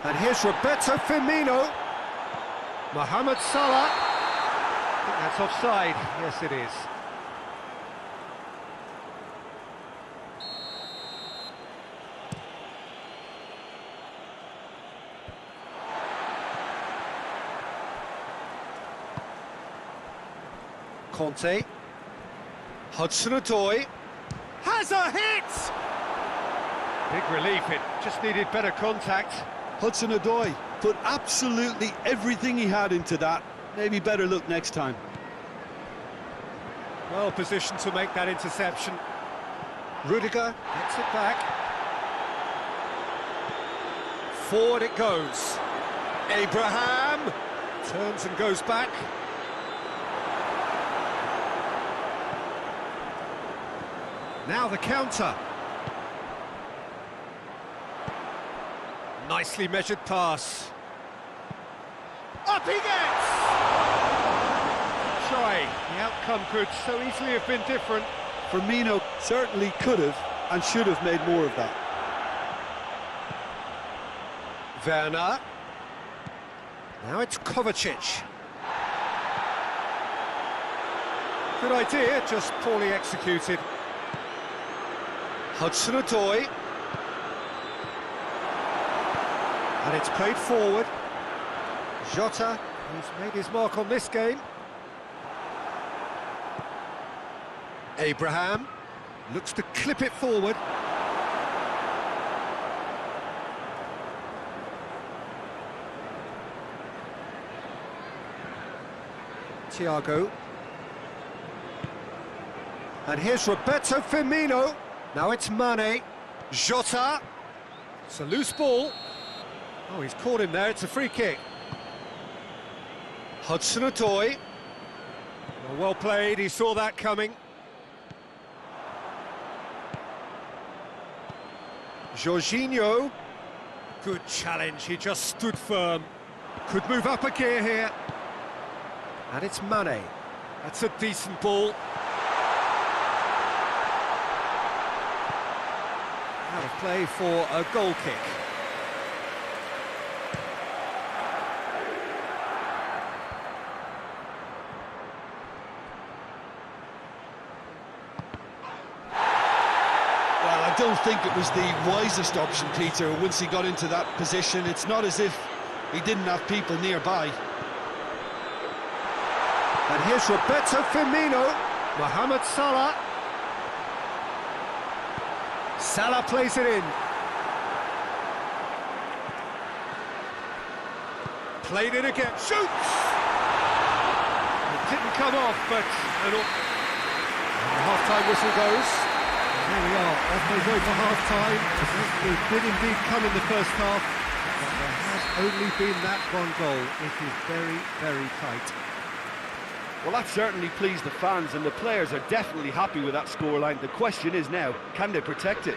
And here's Roberto Firmino. Mohamed Salah. I think that's offside. Yes, it is. Conte. Hudson-Odoi. Has a hit! Big relief, it just needed better contact. Hudson-Odoi put absolutely everything he had into that. Maybe better look next time. Well positioned to make that interception. Rudiger gets it back. Forward it goes. Abraham turns and goes back. Now the counter. Nicely measured pass. Up he gets! Try. The outcome could so easily have been different. Firmino certainly could have and should have made more of that. Werner. Now it's Kovacic. Good idea, just poorly executed. Hudson-Odoi. And it's played forward. Jota, who's made his mark on this game. Abraham looks to clip it forward. Thiago. And here's Roberto Firmino. Now it's Mane. Jota. It's a loose ball. Oh, he's caught him there, it's a free kick. Hudson-Odoi. Well played, he saw that coming. Jorginho. Good challenge, he just stood firm. Could move up a gear here. And it's Mane. That's a decent ball. Out of play for a goal kick. I don't think it was the wisest option, Peter, once he got into that position. It's not as if he didn't have people nearby. And here's Roberto Firmino. Mohamed Salah. Salah plays it in. Played it again. Shoots! It didn't come off, but... And the half-time whistle goes. There we are, off they go for half-time. It did indeed come in the first half, but there has only been that one goal. It is very, very tight. Well, that certainly pleased the fans, and the players are definitely happy with that scoreline. The question is now, can they protect it?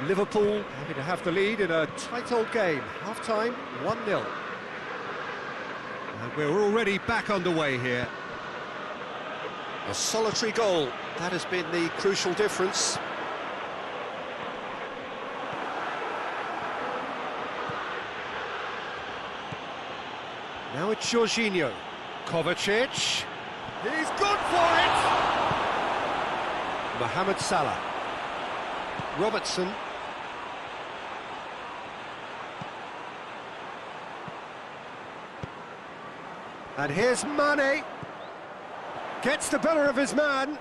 Liverpool happy to have the lead in a tight old game. Half-time, 1-0. And we're already back underway here. A solitary goal, that has been the crucial difference. Now it's Jorginho. Kovacic. He's gone for it! Mohamed Salah. Robertson. And here's Mane. Gets the better of his man.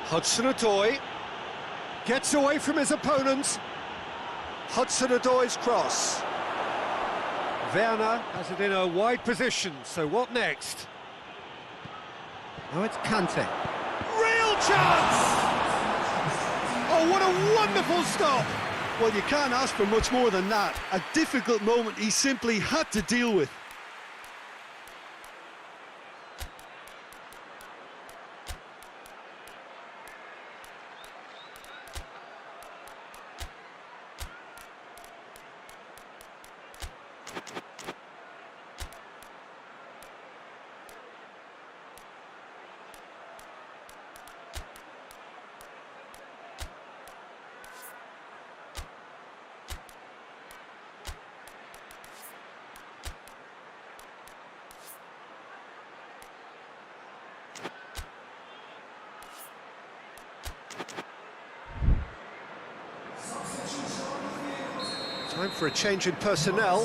Hudson-Odoi gets away from his opponent. Hudson-Odoi's cross. Werner has it in a wide position, so what next? Oh, it's Kante. Real chance! Oh, what a wonderful stop! Well, you can't ask for much more than that. A difficult moment he simply had to deal with. Time for a change in personnel.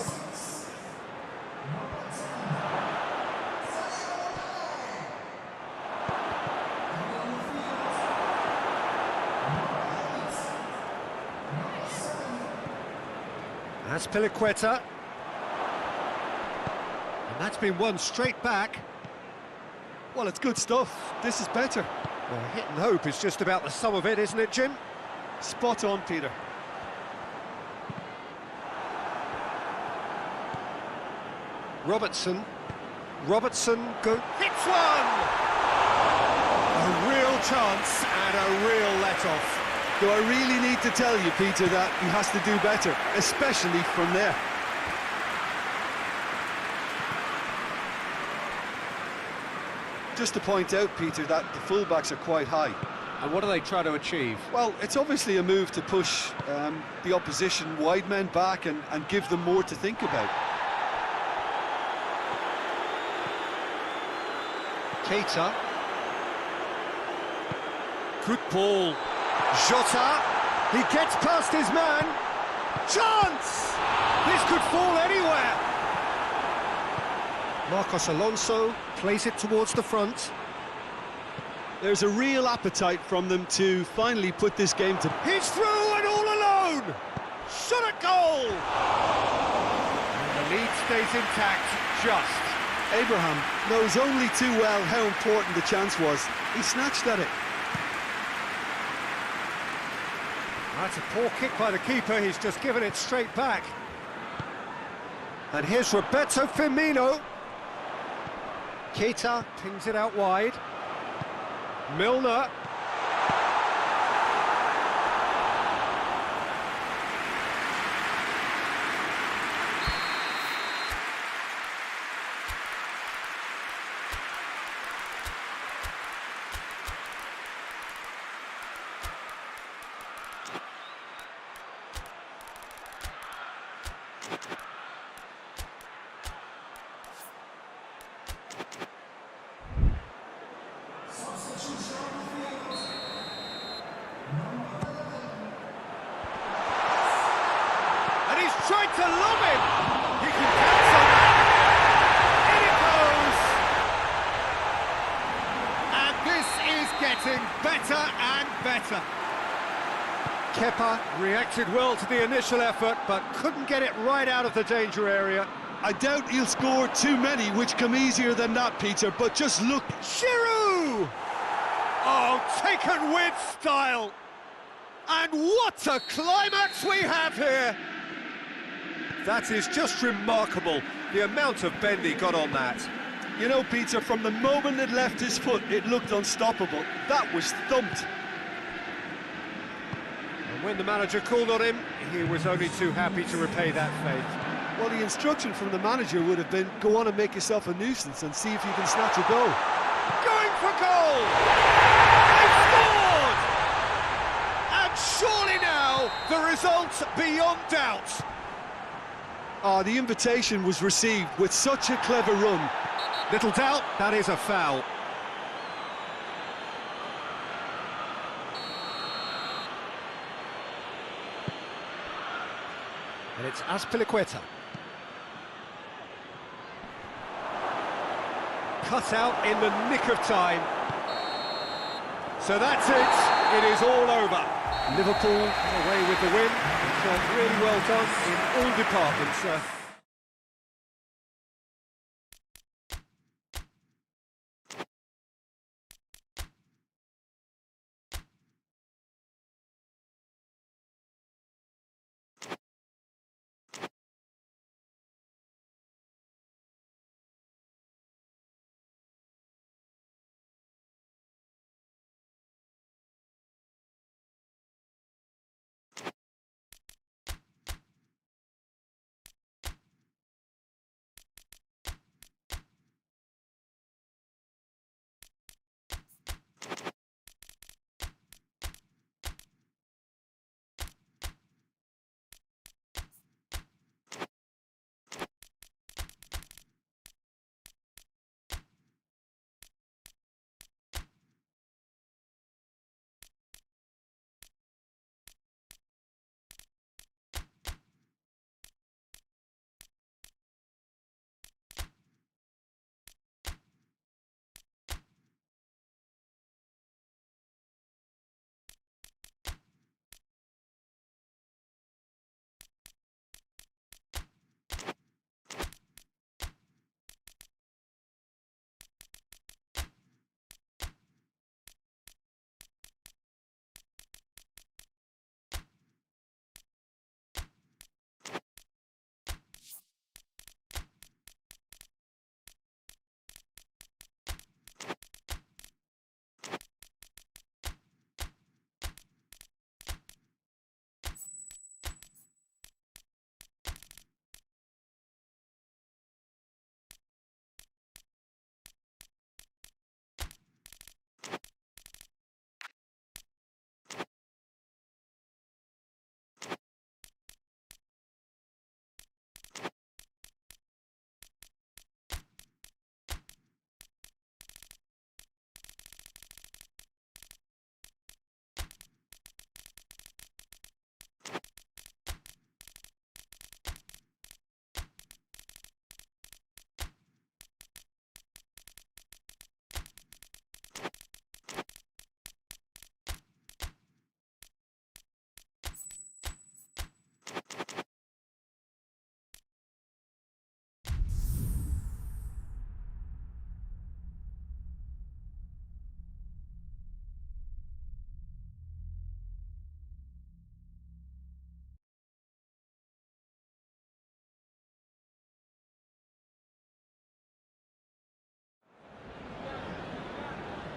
That's Piliqueta. And that's been won straight back. Well, it's good stuff. This is better. Well, hit and hope is just about the sum of it, isn't it, Jim? Spot on, Peter. Robertson, go, hits one! A real chance and a real let-off. Do I really need to tell you, Peter, that he has to do better, especially from there? Just to point out, Peter, that the fullbacks are quite high. And what do they try to achieve? Well, it's obviously a move to push the opposition wide men back and give them more to think about. Keita. Good ball. Jota. He gets past his man. Chance! This could fall anywhere. Marcos Alonso plays it towards the front. There's a real appetite from them to finally put this game to... He's through and all alone! Shot at goal! And the lead stays intact, just. Abraham knows only too well how important the chance was. He snatched at it. That's a poor kick by the keeper, he's just given it straight back. And here's Roberto Firmino. Keita pings it out wide. Milner. Tried to lob him! He can cancel that! In it goes! And this is getting better and better. Kepa reacted well to the initial effort, but couldn't get it right out of the danger area. I doubt he'll score too many, which come easier than that, Peter, but just look... Giroud! Oh, taken with style! And what a climax we have here! That is just remarkable, the amount of bend he got on that. You know, Peter, from the moment it left his foot, it looked unstoppable. That was thumped. And when the manager called on him, he was only too happy to repay that fate. Well, the instruction from the manager would have been, go on and make yourself a nuisance and see if you can snatch a goal. Going for goal! They scored! And surely now, the result's beyond doubt. Oh, the invitation was received with such a clever run. Little doubt, that is a foul. And it's Azpilicueta. Cut out in the nick of time. So that's it. It is all over. Liverpool away with the win. It's really well done in all departments.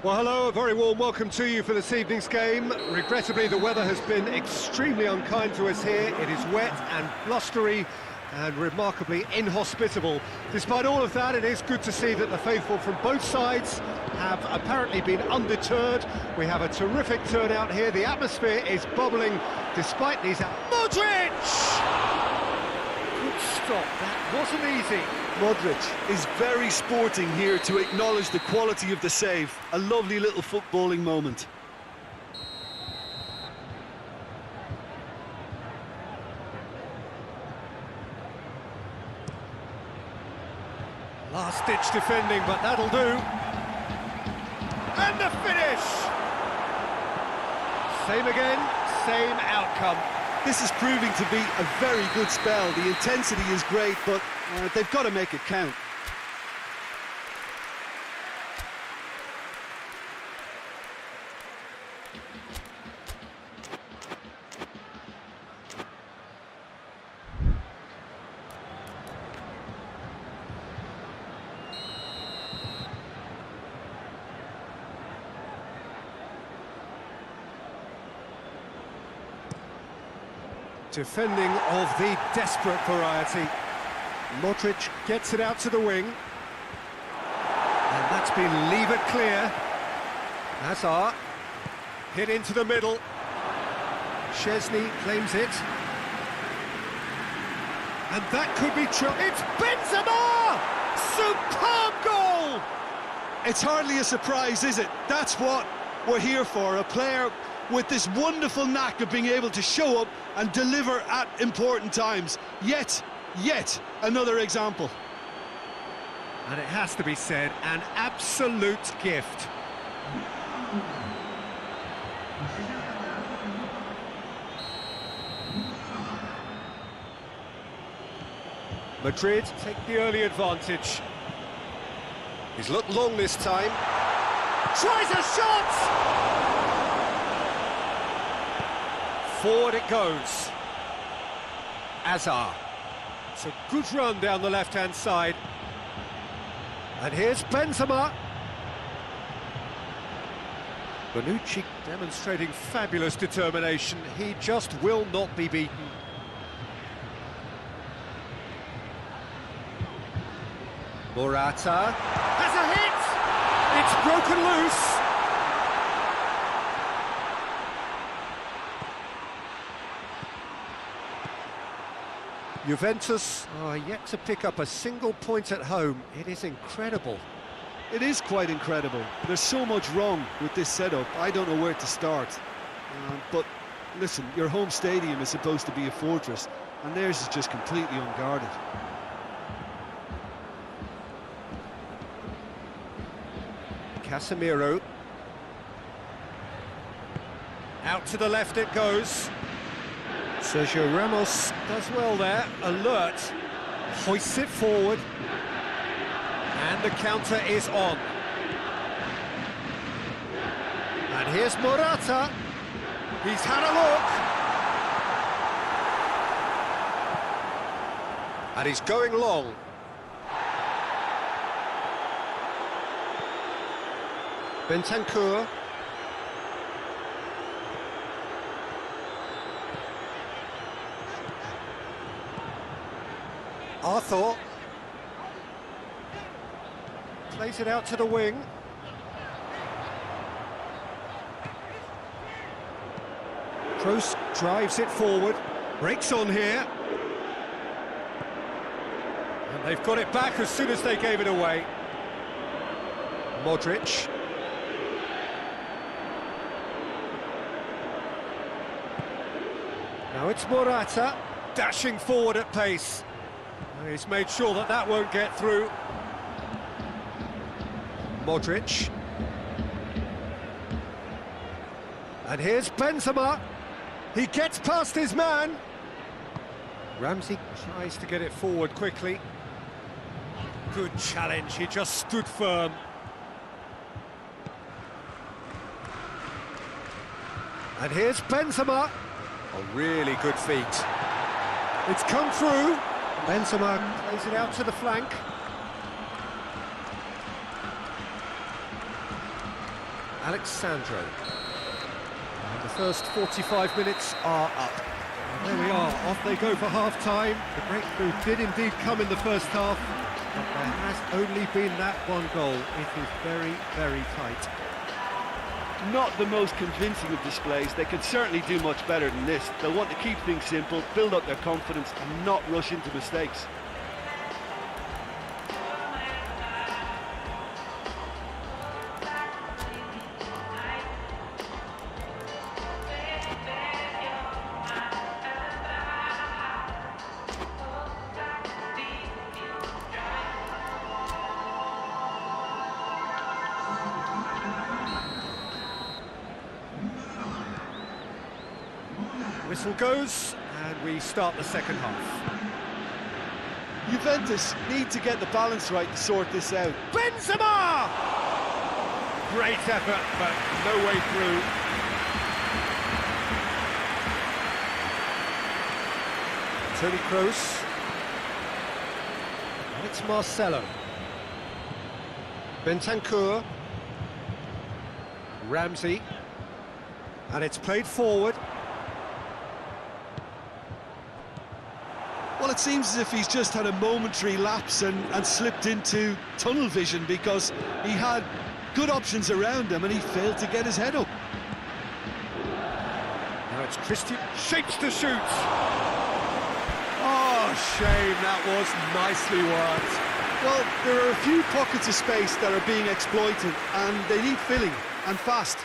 Well, hello, a very warm welcome to you for this evening's game. Regrettably, the weather has been extremely unkind to us here. It is wet and blustery and remarkably inhospitable. Despite all of that, it is good to see that the faithful from both sides have apparently been undeterred. We have a terrific turnout here. The atmosphere is bubbling despite these... Modric! Good stop, that wasn't easy. Modric is very sporting here to acknowledge the quality of the save. A lovely little footballing moment. Last-ditch defending, but that'll do. And the finish! Same again, same outcome. This is proving to be a very good spell. The intensity is great, but they've got to make it count. Defending of the desperate variety. Modric gets it out to the wing. And that's been levered clear. Hazard hit into the middle. Szczesny claims it. And that could be true. It's Benzema! Superb goal! It's hardly a surprise, is it? That's what we're here for. A player with this wonderful knack of being able to show up and deliver at important times. Yet another example. And it has to be said, an absolute gift. Madrid take the early advantage. He's looked long this time. Tries a shot! Forward it goes. Hazard. It's a good run down the left-hand side. And here's Benzema. Bonucci demonstrating fabulous determination. He just will not be beaten. Morata has a hit! It's broken loose. Juventus are yet to pick up a single point at home. It is incredible. It is quite incredible. There's so much wrong with this setup. I don't know where to start. But listen, your home stadium is supposed to be a fortress, and theirs is just completely unguarded. Casemiro. Out to the left it goes. Sergio Ramos does well there, alert, hoists it forward, and the counter is on. And here's Morata, he's had a look. And he's going long. Bentancur. Arthur plays it out to the wing. Kroos drives it forward, breaks on here. And they've got it back as soon as they gave it away. Modric. Now it's Morata, dashing forward at pace. He's made sure that that won't get through. Modric. And here's Benzema. He gets past his man. Ramsey tries to get it forward quickly. Good challenge, he just stood firm. And here's Benzema. A really good feat. It's come through. Benzema plays it out to the flank. Alexandro. And the first 45 minutes are up. And there we are, off they go for half-time. The breakthrough did indeed come in the first half, but there has only been that one goal. It is very, very tight. Not the most convincing of displays. They could certainly do much better than this. They'll want to keep things simple, build up their confidence and not rush into mistakes. Whistle goes, and we start the second half. Juventus need to get the balance right to sort this out. Benzema! Great effort, but no way through. Toni Kroos. And it's Marcelo. Bentancur. Ramsey. And it's played forward. Well, it seems as if he's just had a momentary lapse and slipped into tunnel vision, because he had good options around him and he failed to get his head up. Now it's Christian, shapes to shoot. Oh, shame, that was nicely worked. Well, there are a few pockets of space that are being exploited and they need filling, and fast.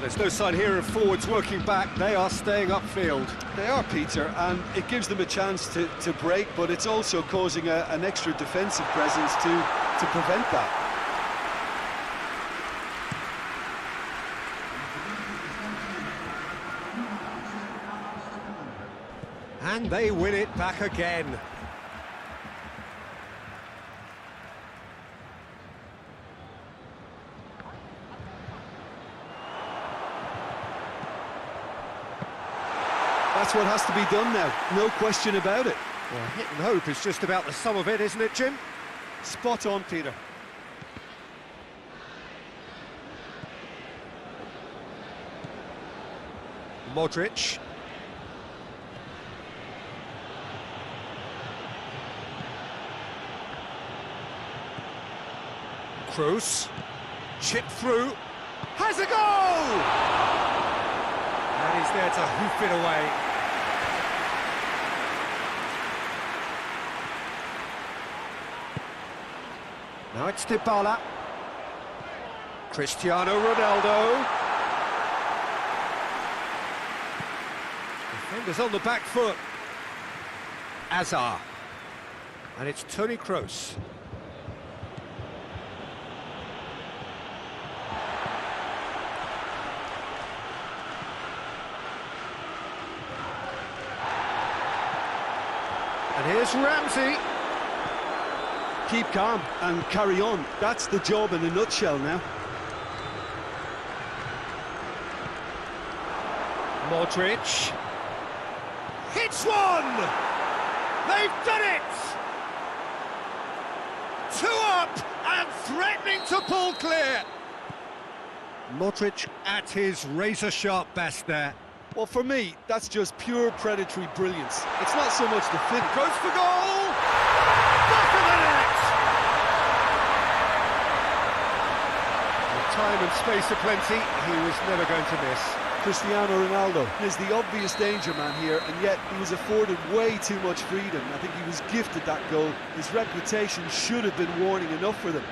there's no sign here of forwards working back. They are staying upfield. They are, Peter, and it gives them a chance to break, but it's also causing an extra defensive presence to prevent that. And they win it back again. That's what has to be done now, no question about it. Well, hit and hope is just about the sum of it, isn't it, Jim? Spot on, Peter. Modric. Kroos. Chip through. Has a goal! And he's there to hoof it away. Now it's Dybala. Cristiano Ronaldo. Defenders on the back foot. Azar. And it's Toni Kroos. And here's Ramsey. Keep calm and carry on. That's the job in a nutshell now. Modric. Hits one! They've done it! 2 up and threatening to pull clear. Modric at his razor-sharp best there. Well, for me, that's just pure predatory brilliance. It's not so much the fit. Goes for goal! Back of the net! With time and space aplenty, he was never going to miss. Cristiano Ronaldo is the obvious danger man here, and yet he was afforded way too much freedom. I think he was gifted that goal. His reputation should have been warning enough for them.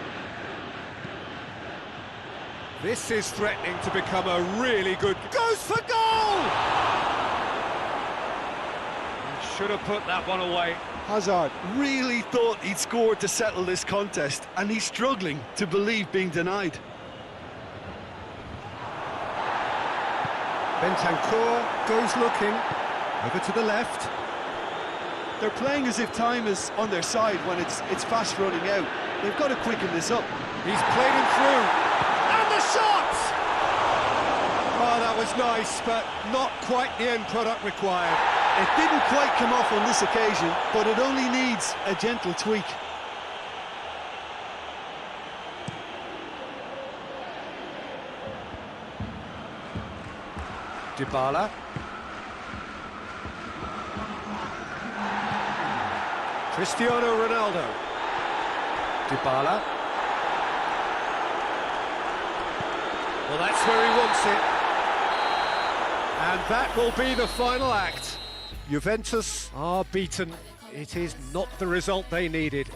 This is threatening to become a really good... Goes for goal! He should have put that one away. Hazard really thought he'd scored to settle this contest, and he's struggling to believe being denied. Bentancur goes looking. Over to the left. They're playing as if time is on their side when it's fast running out. They've got to quicken this up. He's played him through. And the shot! Oh, that was nice, but not quite the end product required. It didn't quite come off on this occasion, but it only needs a gentle tweak. Dybala. Cristiano Ronaldo. Dybala. Well, that's where he wants it. And that will be the final act. Juventus are beaten. It is not the result they needed.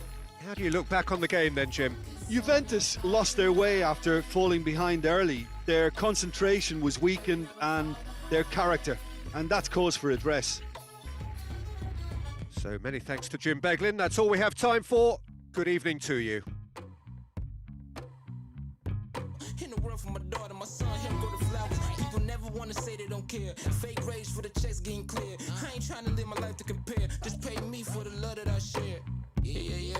How do you look back on the game then, Jim? Juventus lost their way after falling behind early. Their concentration was weakened and their character, and that's cause for address. So many thanks to Jim Beglin. That's all we have time for. Good evening to you. In the world for my daughter, my son, him go to flowers. People never want to say they don't care. Fake rage for the checks getting clear. I ain't trying to live my life to compare. Just pay me for the love that I share. Yeah.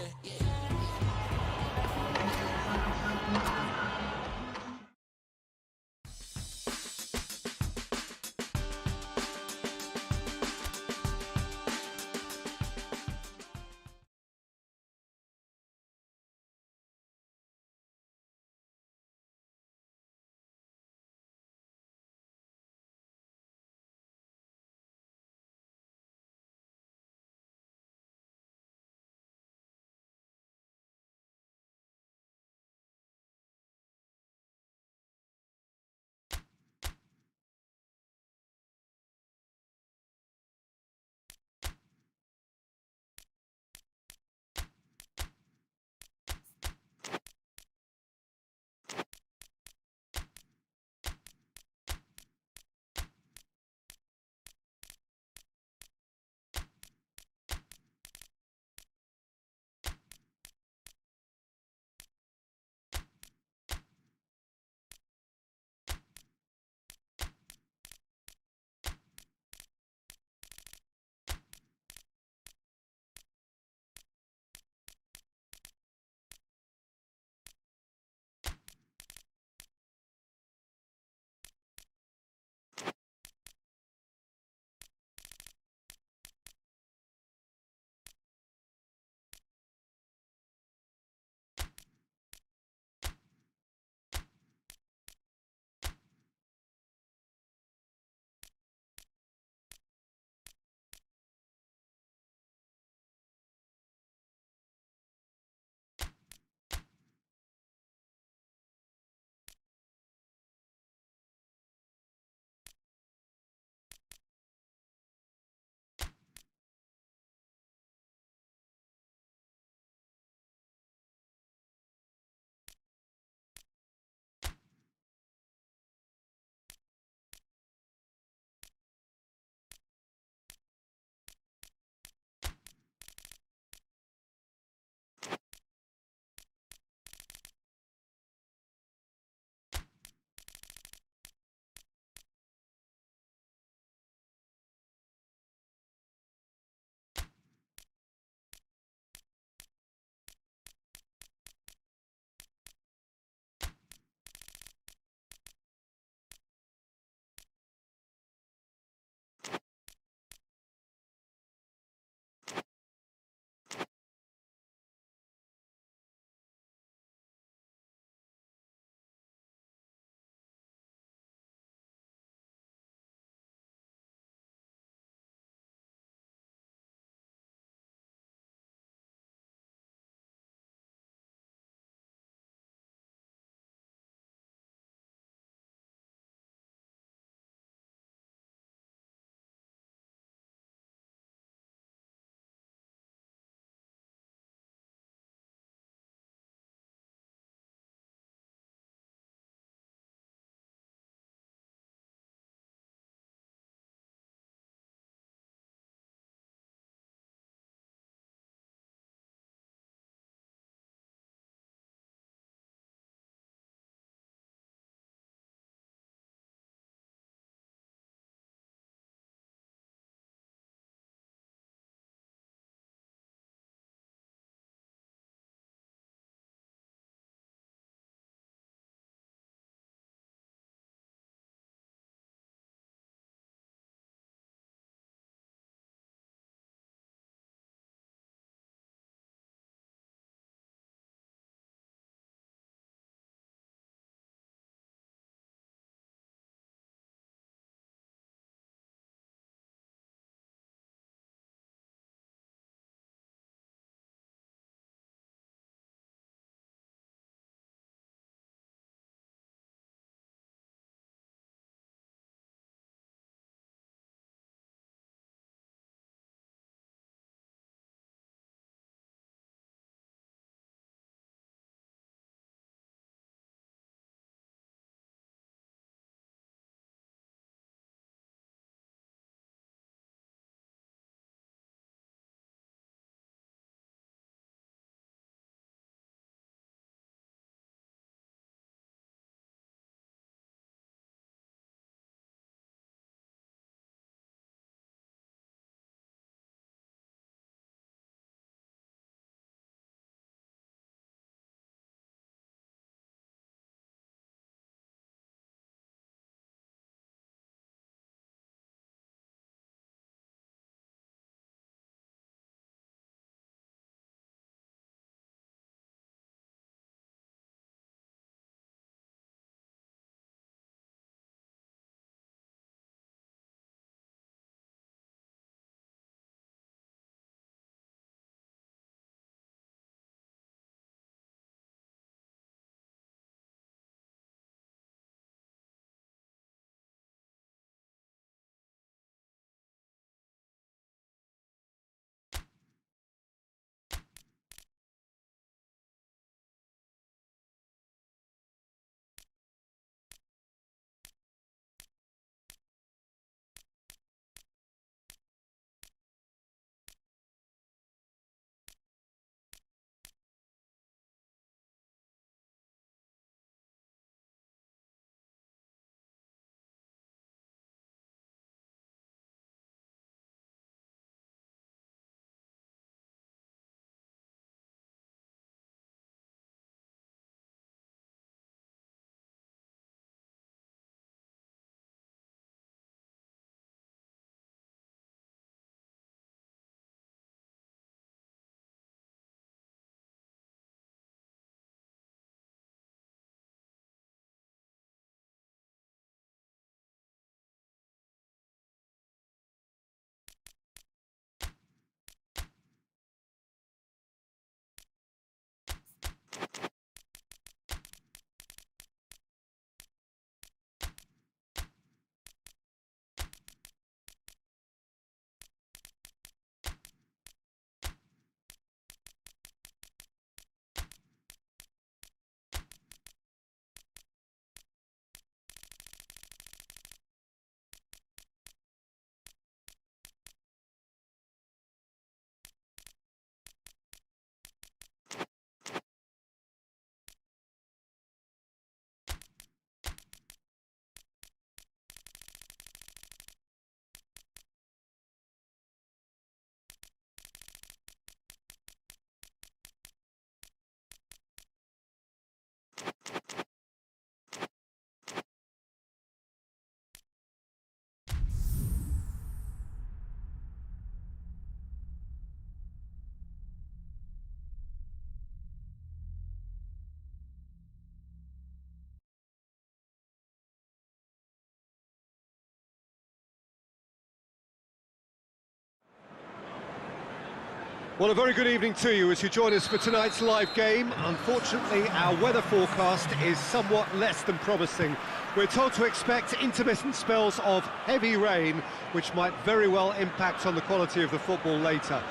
Well, a very good evening to you as you join us for tonight's live game. Unfortunately, our weather forecast is somewhat less than promising. We're told to expect intermittent spells of heavy rain, which might very well impact on the quality of the football later.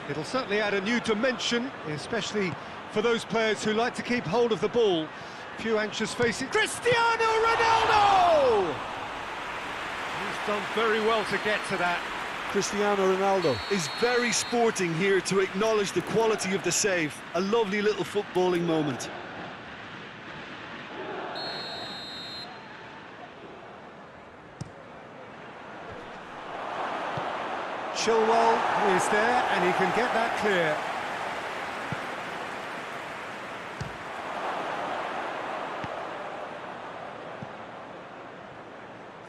It'll certainly add a new dimension, especially for those players who like to keep hold of the ball. Few anxious faces. Cristiano Ronaldo! He's done very well to get to that. Cristiano Ronaldo is very sporting here to acknowledge the quality of the save. A lovely little footballing moment. Chilwell is there and he can get that clear.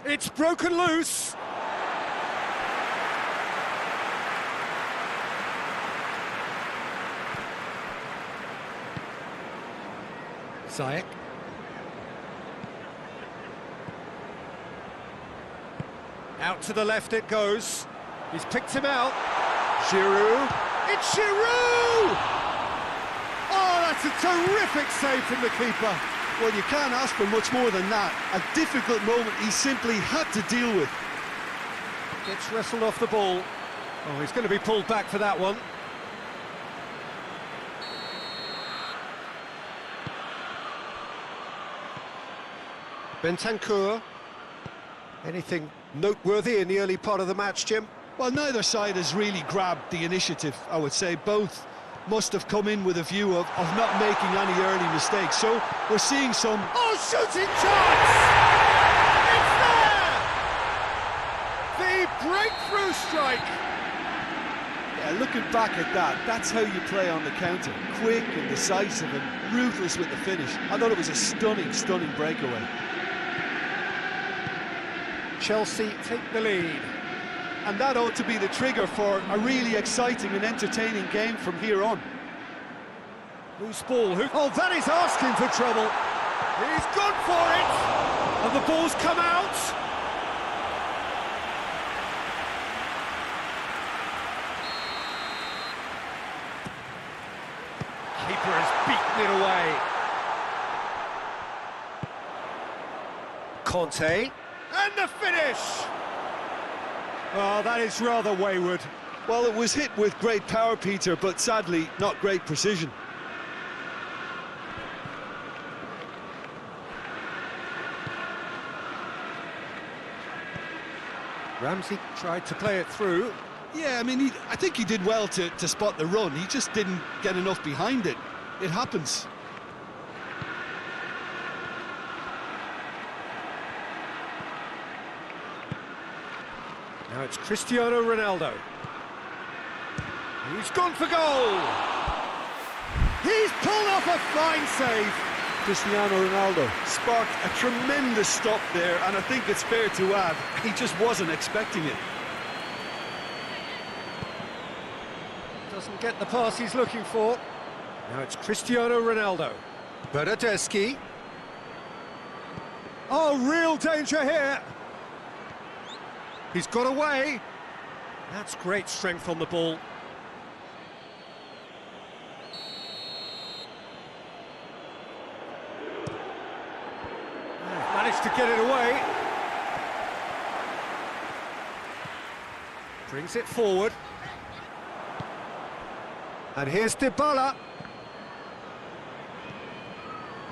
It's broken loose. Ziyech. Out to the left it goes. He's picked him out. Giroud. It's Giroud! Oh, that's a terrific save from the keeper. Well, you can't ask for much more than that. A difficult moment he simply had to deal with. Gets wrestled off the ball. Oh, he's going to be pulled back for that one. Bentancur. Anything noteworthy in the early part of the match, Jim? Well, neither side has really grabbed the initiative, I would say. Both must have come in with a view of not making any early mistakes. So we're seeing some... Oh, shooting chance! It's there! The breakthrough strike! Yeah, looking back at that, that's how you play on the counter. Quick and decisive and ruthless with the finish. I thought it was a stunning, stunning breakaway. Chelsea take the lead. And that ought to be the trigger for a really exciting and entertaining game from here on. Who's ball? Who? Oh, that is asking for trouble. He's gone for it! And the ball's come out! Keeper has beaten it away. Conte. And the finish! Oh, that is rather wayward. Well, it was hit with great power, Peter, but sadly, not great precision. Ramsey tried to play it through. Yeah, I mean, I think he did well to spot the run. He just didn't get enough behind it. It happens. Now it's Cristiano Ronaldo. He's gone for goal! He's pulled off a fine save! Cristiano Ronaldo Sparked a tremendous stop there, and I think it's fair to add, he just wasn't expecting it. Doesn't get the pass he's looking for. Now it's Cristiano Ronaldo. Bernardeschi. Oh, real danger here! He's got away. That's great strength on the ball. Managed to get it away. Brings it forward. And here's Dybala.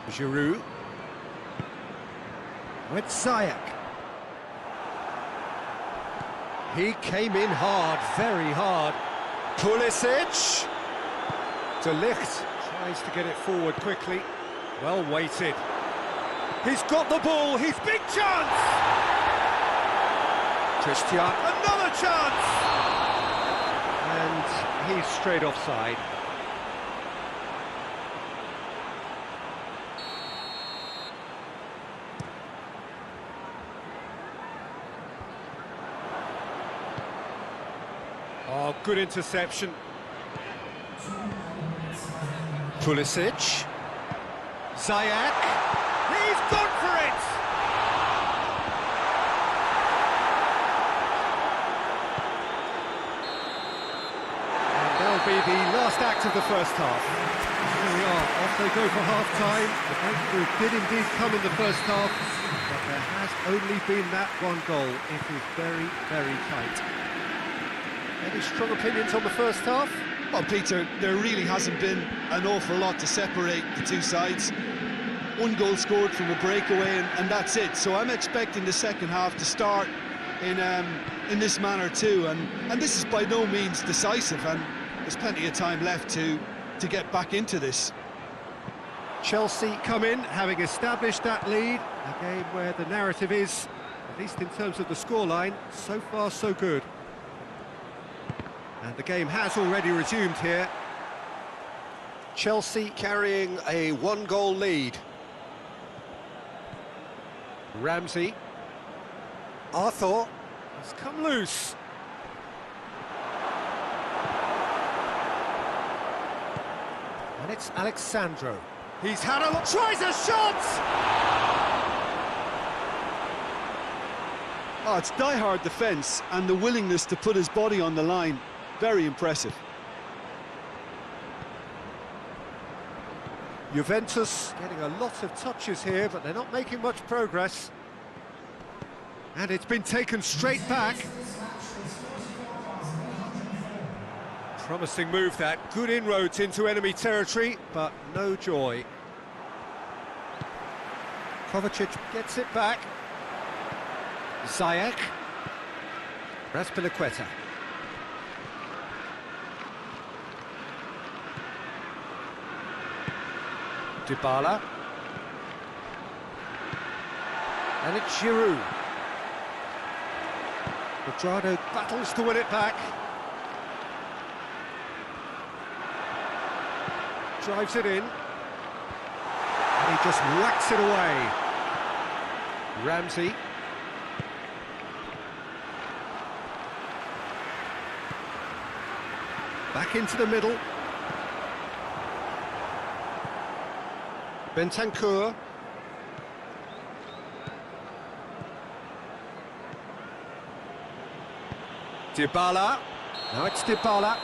Giroud. With Ziyech. He came in hard, very hard. Pulisic. De Ligt tries to get it forward quickly. Well weighted. He's got the ball, he's big chance! Cristiano, another chance! And he's straight offside. Oh, good interception. Pulisic. Ziyech. He's gone for it! And they'll will be the last act of the first half. Here we are, off they go for half-time. The breakthrough did indeed come in the first half, but there has only been that one goal. It is very, very tight. Any strong opinions on the first half? Well, Peter, there really hasn't been an awful lot to separate the two sides. One goal scored from a breakaway, and that's it. So I'm expecting the second half to start in this manner too, and this is by no means decisive, and there's plenty of time left to get back into this. Chelsea come in, having established that lead. A game where the narrative is, at least in terms of the scoreline, so far so good. And the game has already resumed here. Chelsea carrying a one-goal lead. Ramsey. Arthur has come loose. And it's Alexandro. He's had a look, tries a shot! Oh, it's die-hard defence and the willingness to put his body on the line. Very impressive. Juventus getting a lot of touches here, but they're not making much progress. And it's been taken straight back. Promising move that, good inroads into enemy territory, but no joy. Kovacic gets it back. Ziyech. Raspilicueta. Dybala. And it's Giroud. Cuadrado battles to win it back. Drives it in. And he just whacks it away. Ramsey. Back into the middle. Bentancur. Dybala. Now it's Dybala.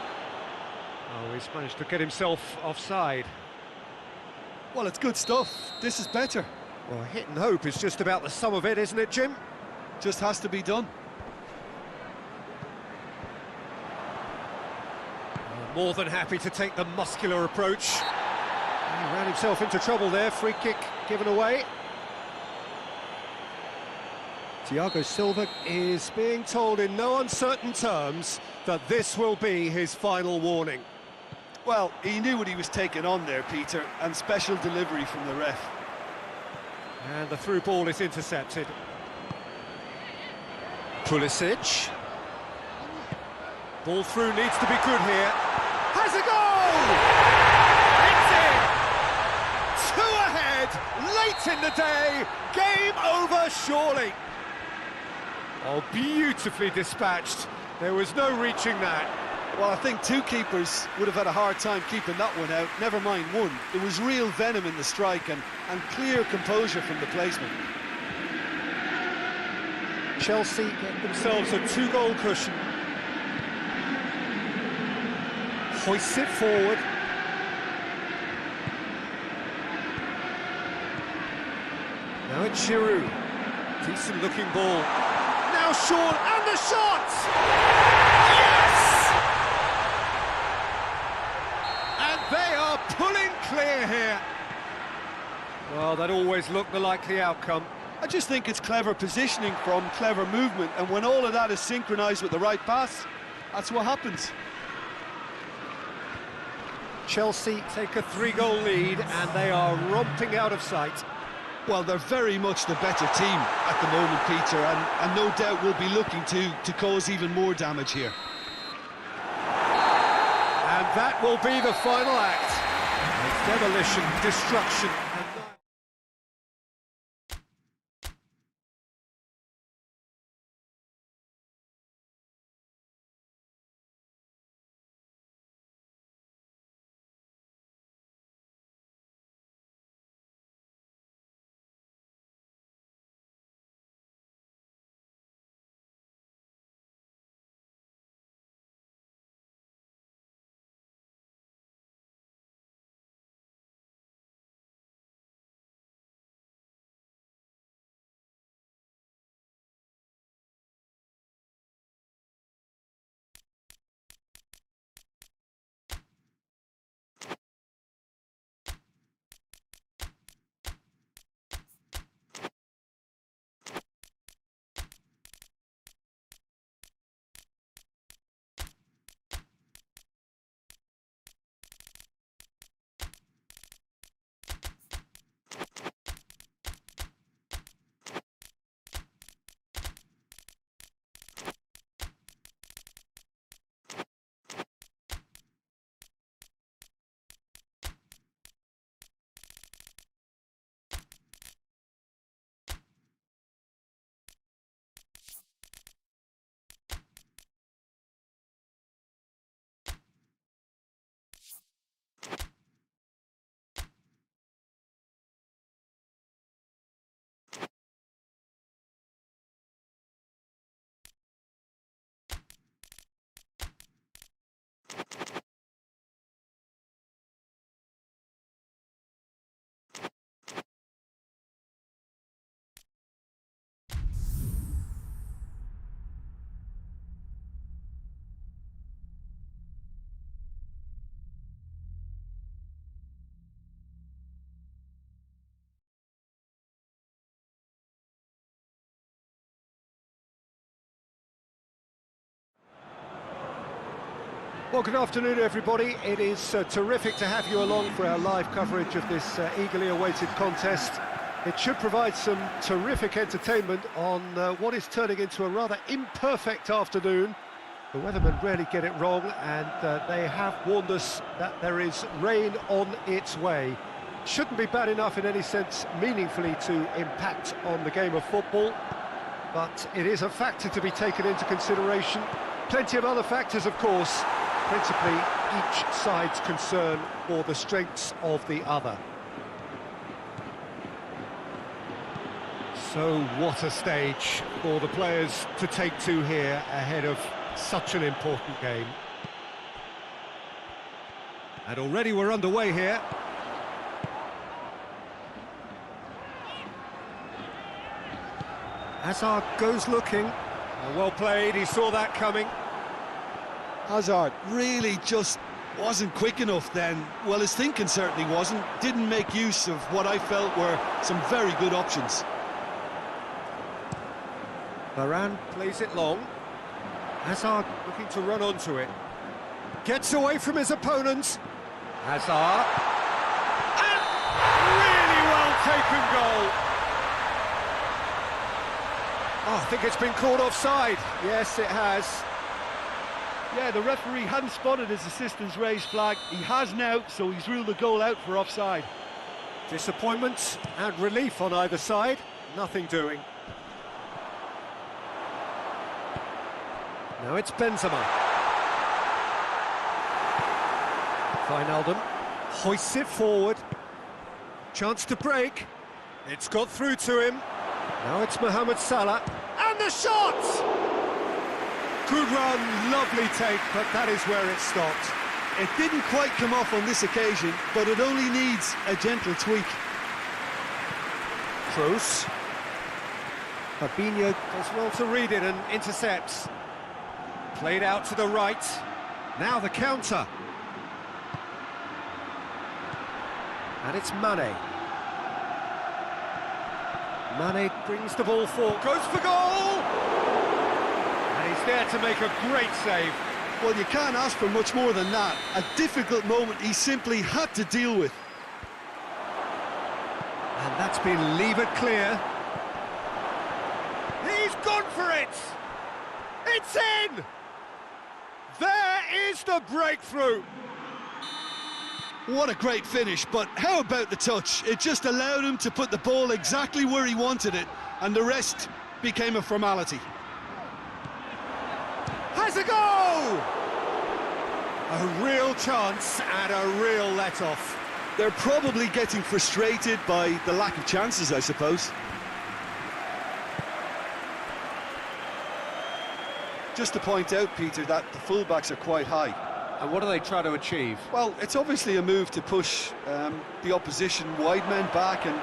Oh, he's managed to get himself offside. Well, it's good stuff. This is better. Well, hit and hope is just about the sum of it, isn't it, Jim? Just has to be done. More than happy to take the muscular approach. He ran himself into trouble there, free kick given away. Thiago Silva is being told in no uncertain terms that this will be his final warning. Well, he knew what he was taking on there, Peter, and special delivery from the ref. And the through ball is intercepted. Pulisic. Ball through needs to be good here. Has a goal! It's in! 2 ahead, late in the day, game over surely. Oh, beautifully dispatched. There was no reaching that. Well, I think two keepers would have had a hard time keeping that one out, never mind one. There was real venom in the strike and clear composure from the placement. Chelsea get themselves a 2-goal cushion. Hoists it forward. Now it's Giroud. Decent looking ball. Now Shaw, and the shot! Yes! And they are pulling clear here. Well, that always looked the likely outcome. I just think it's clever positioning from clever movement, and when all of that is synchronised with the right pass, that's what happens. Chelsea take a 3-goal lead and they are romping out of sight. Well, they're very much the better team at the moment, Peter, and no doubt will be looking to cause even more damage here. And that will be the final act. Demolition, destruction, and Well, good afternoon, everybody. It is terrific to have you along for our live coverage of this eagerly awaited contest. It should provide some terrific entertainment on what is turning into a rather imperfect afternoon. The weathermen rarely get it wrong, and they have warned us that there is rain on its way. Shouldn't be bad enough in any sense meaningfully to impact on the game of football, but it is a factor to be taken into consideration. Plenty of other factors, of course. Principally, each side's concern for the strengths of the other. So what a stage for the players to take to here ahead of such an important game. And already we're underway here. Hazard goes looking. Well played, he saw that coming. Hazard really just wasn't quick enough then. Well, his thinking certainly wasn't. Didn't make use of what I felt were some very good options. Varane plays it long. Hazard looking to run onto it. Gets away from his opponents. Hazard. And really well taken goal. Oh, I think it's been called offside. Yes, it has. Yeah, the referee hadn't spotted his assistant's raised flag. He has now, so he's ruled the goal out for offside. Disappointment and relief on either side. Nothing doing. Now it's Benzema. Wijnaldum hoists it forward. Chance to break. It's got through to him. Now it's Mohamed Salah. And the shot! Good run, lovely take, but that is where it stopped. It didn't quite come off on this occasion, but it only needs a gentle tweak. Kroos. Fabinho does well to read it and intercepts. Played out to the right. Now the counter. And it's Mane. Mane brings the ball forward, goes for goal! And he's there to make a great save. Well, you can't ask for much more than that. A difficult moment he simply had to deal with. And that's been levered clear. He's gone for it! It's in! There is the breakthrough! What a great finish, but how about the touch? It just allowed him to put the ball exactly where he wanted it, and the rest became a formality. Has a go! A real chance and a real let-off. They're probably getting frustrated by the lack of chances, I suppose. Just to point out, Peter, that the fullbacks are quite high. And what do they try to achieve? Well, it's obviously a move to push the opposition wide men back and...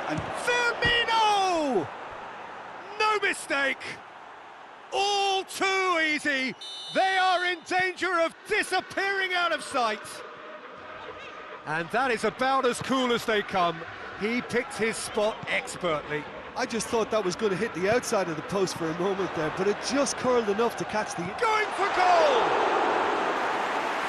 Firmino! No mistake! All too easy! They are in danger of disappearing out of sight! And that is about as cool as they come. He picked his spot expertly. I just thought that was going to hit the outside of the post for a moment there, but it just curled enough to catch the... Going for goal!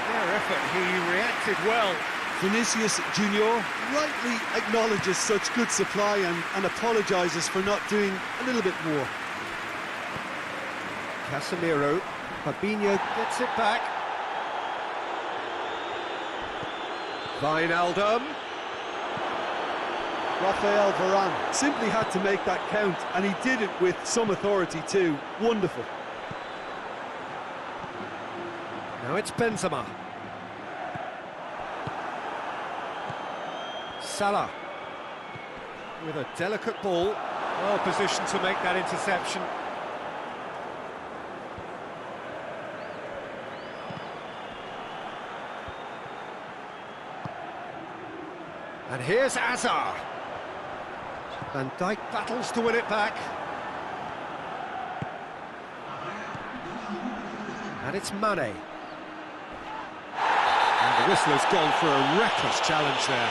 Their effort, he reacted well. Vinicius Junior rightly acknowledges such good supply and apologises for not doing a little bit more. Casemiro, Fabinho gets it back. Wijnaldum. Rafael Varane simply had to make that count, and he did it with some authority too. Wonderful. Now it's Benzema. Salah with a delicate ball, well positioned to make that interception. And here's Azar. Van Dijk battles to win it back. And it's Mane. And the whistler's gone for a reckless challenge there.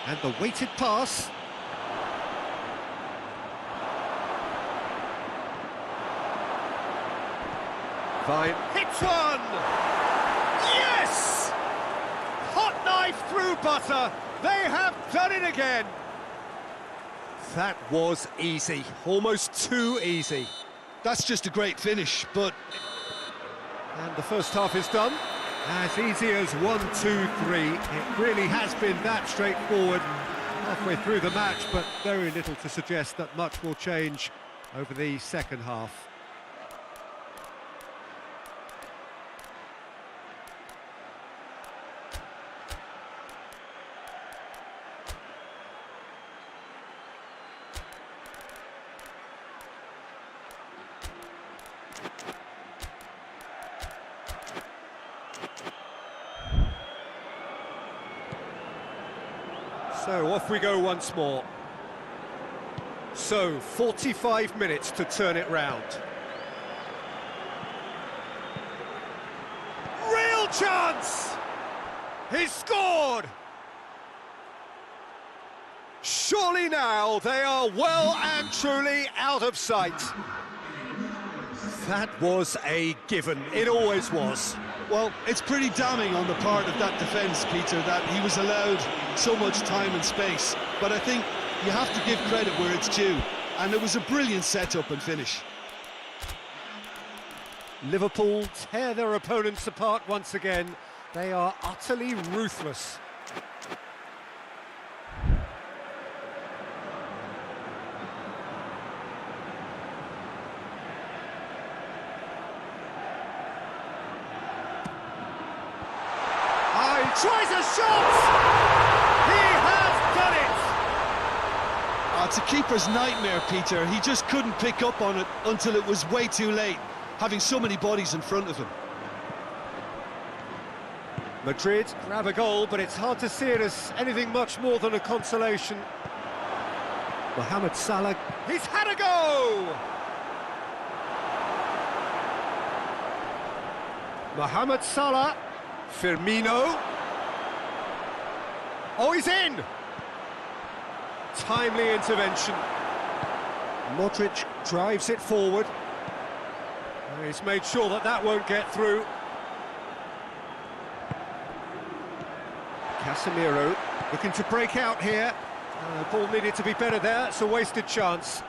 And the weighted pass. Fine. Hits one! Yes! Hot knife through butter. They have done it again. That was easy. Almost too easy. That's just a great finish, but... And the first half is done. As easy as 1, 2, 3. It really has been that straightforward. Halfway through the match, but very little to suggest that much will change over the second half. So off we go once more. So 45 minutes to turn it round. Real chance! He's scored! Surely now they are well and truly out of sight. That was a given. It always was. Well, it's pretty damning on the part of that defence, Peter, that he was allowed so much time and space. But I think you have to give credit where it's due. And it was a brilliant setup and finish. Liverpool tear their opponents apart once again. They are utterly ruthless. Tries a shot! He has done it! Oh, it's a keeper's nightmare, Peter. He just couldn't pick up on it until it was way too late, having so many bodies in front of him. Madrid grab a goal, but it's hard to see it as anything much more than a consolation. Mohamed Salah, he's had a go! Mohamed Salah, Firmino. Oh, he's in! Timely intervention. Modric drives it forward. He's made sure that that won't get through. Casemiro looking to break out here. The ball needed to be better there. It's a wasted chance.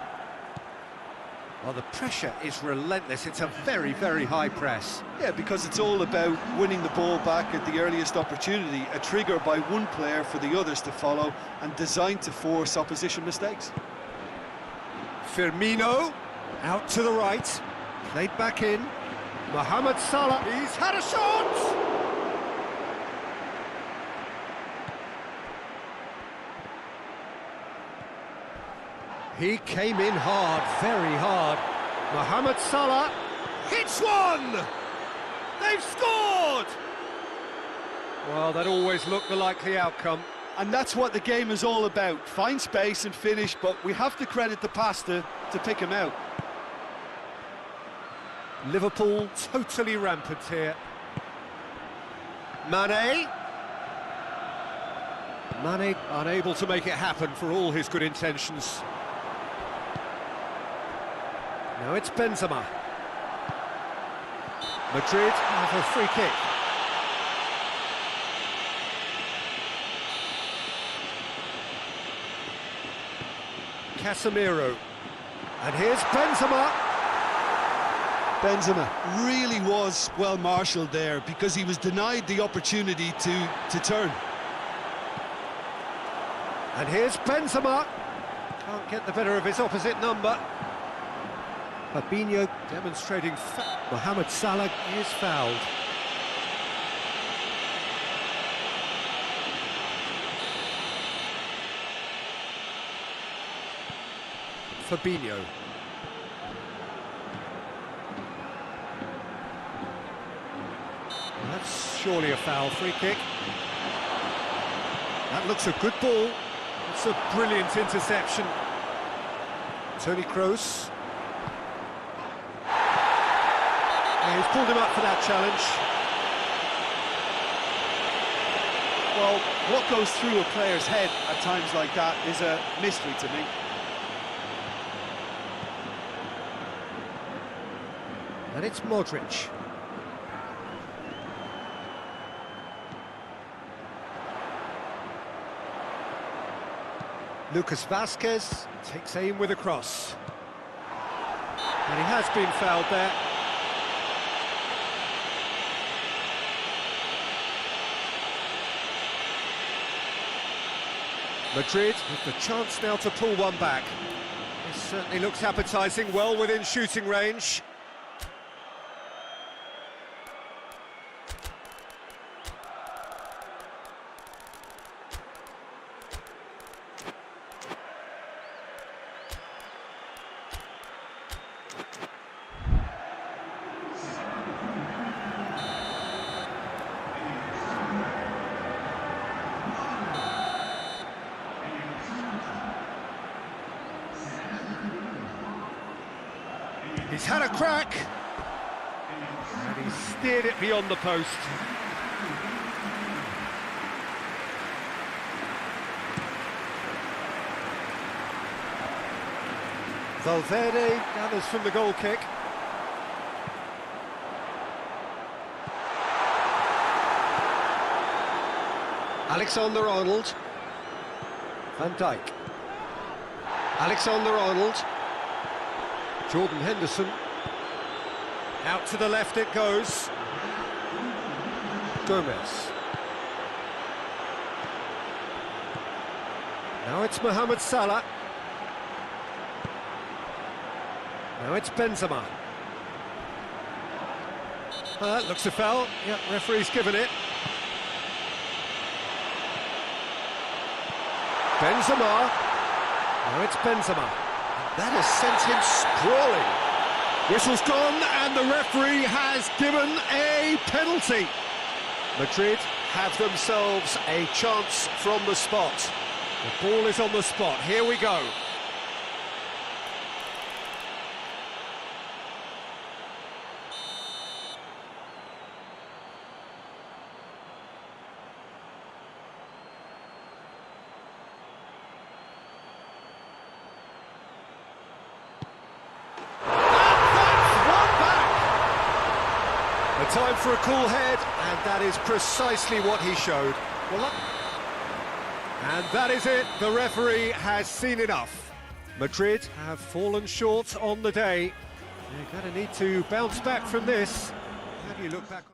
Well, the pressure is relentless. It's a very, very high press. Yeah, because it's all about winning the ball back at the earliest opportunity, a trigger by one player for the others to follow and designed to force opposition mistakes. Firmino, out to the right, played back in. Mohamed Salah, he's had a shot! He came in hard, very hard. Mohamed Salah hits one! They've scored! Well, that always looked the likely outcome. And that's what the game is all about. Find space and finish, but we have to credit the pass to pick him out. Liverpool totally rampant here. Mane. Mane unable to make it happen for all his good intentions. Now it's Benzema. Madrid have a free kick. Casemiro. And here's Benzema. Benzema really was well marshalled there because he was denied the opportunity to turn. And here's Benzema. Can't get the better of his opposite number. Fabinho demonstrating Mohamed Salah is fouled. Fabinho. That's surely a foul. Free kick. That looks a good ball. It's a brilliant interception. Toni Kroos. Yeah, he's pulled him up for that challenge. Well, what goes through a player's head at times like that is a mystery to me. And it's Modric. Lucas Vazquez takes aim with a cross. And he has been fouled there. Madrid with the chance now to pull one back. This certainly looks appetising, well within shooting range. He's had a crack, and he's steered it beyond the post. Valverde gathers from the goal kick. Alexander-Arnold. Van Dijk. Alexander-Arnold. Jordan Henderson. Out to the left it goes. Gomez. Now it's Mohamed Salah. Now it's Benzema. That looks a foul. Yep, referee's given it. Benzema. Now it's Benzema. That has sent him sprawling. Whistle's gone and the referee has given a penalty. Madrid have themselves a chance from the spot. The ball is on the spot. Here we go. Time for a cool head, and that is precisely what he showed. And that is it, the referee has seen enough. Madrid have fallen short on the day. They're going to need to bounce back from this. How do you look back?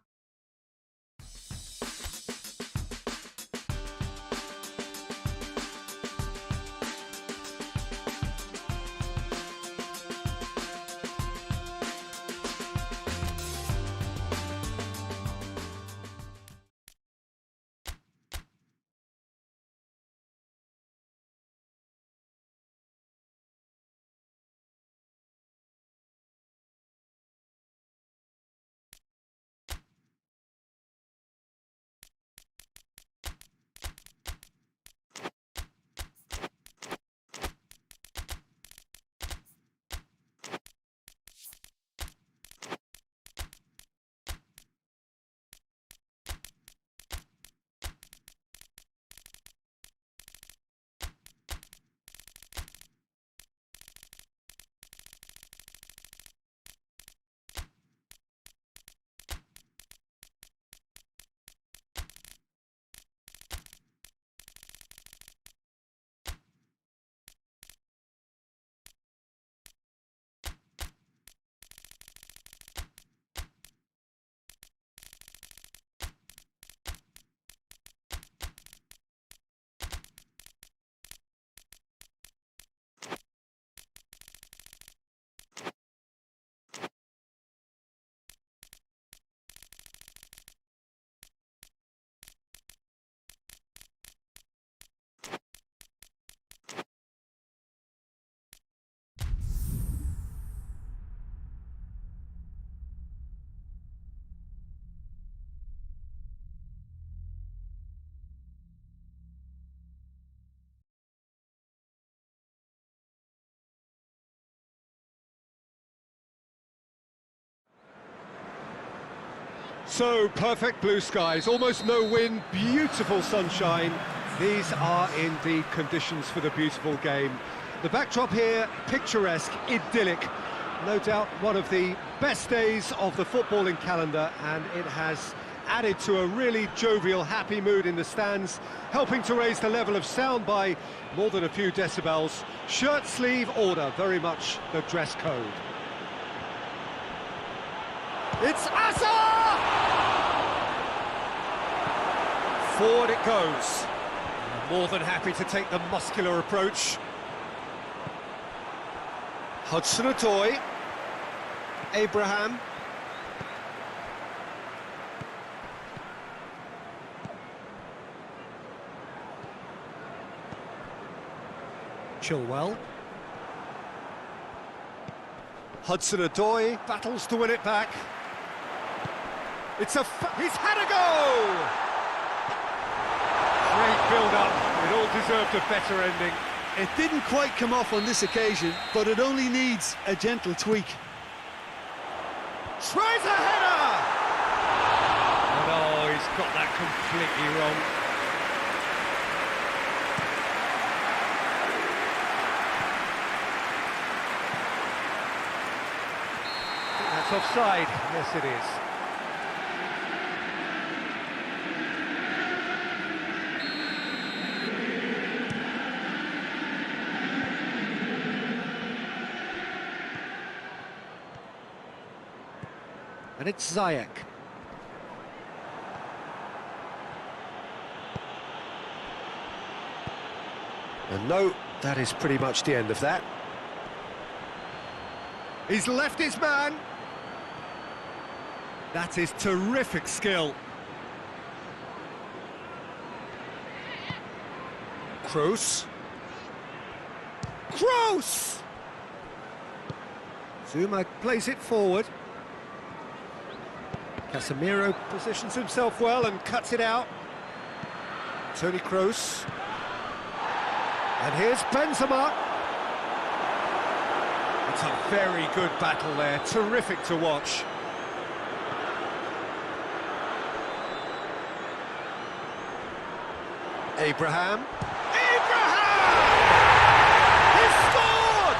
So, perfect blue skies, almost no wind, beautiful sunshine. These are indeed conditions for the beautiful game. The backdrop here, picturesque, idyllic. No doubt one of the best days of the footballing calendar, and it has added to a really jovial, happy mood in the stands, helping to raise the level of sound by more than a few decibels. Shirt sleeve order, very much the dress code. It's Asa! Forward it goes. More than happy to take the muscular approach. Hudson-Odoi. Abraham. Chilwell. Hudson-Odoi battles to win it back. He's had a go! Great build-up, it all deserved a better ending. It didn't quite come off on this occasion, but it only needs a gentle tweak. Tries a header! And oh, he's got that completely wrong. I think that's offside. Yes, it is. And it's Ziyech. And no, that is pretty much the end of that. He's left his man. That is terrific skill. Kroos. Kroos! Zuma plays it forward. Casemiro positions himself well and cuts it out. Toni Kroos. And here's Benzema. It's a very good battle there, terrific to watch. Abraham. He scored!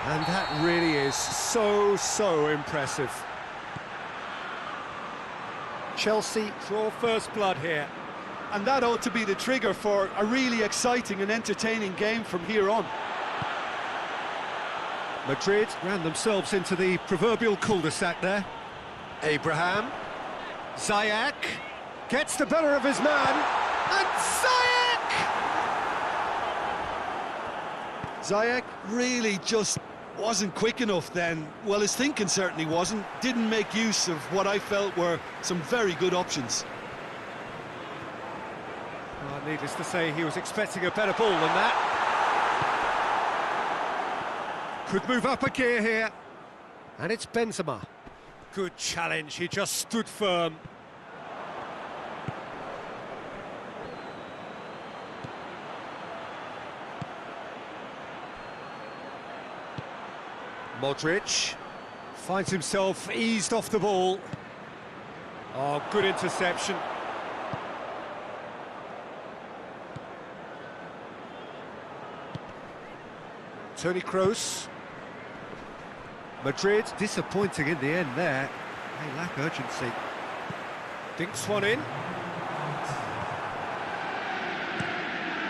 And that really is so impressive. Chelsea draw first blood here. And that ought to be the trigger for a really exciting and entertaining game from here on. Madrid ran themselves into the proverbial cul-de-sac there. Abraham. Ziyech gets the better of his man. And Ziyech really just wasn't quick enough then. Well, his thinking certainly wasn't. Didn't make use of what I felt were some very good options. Well, needless to say, he was expecting a better ball than that. Could move up a gear here. And it's Benzema. Good challenge, he just stood firm. Modric finds himself eased off the ball. Oh, good interception. Toni Kroos. Madrid disappointing in the end there. They lack urgency. Dinks one in.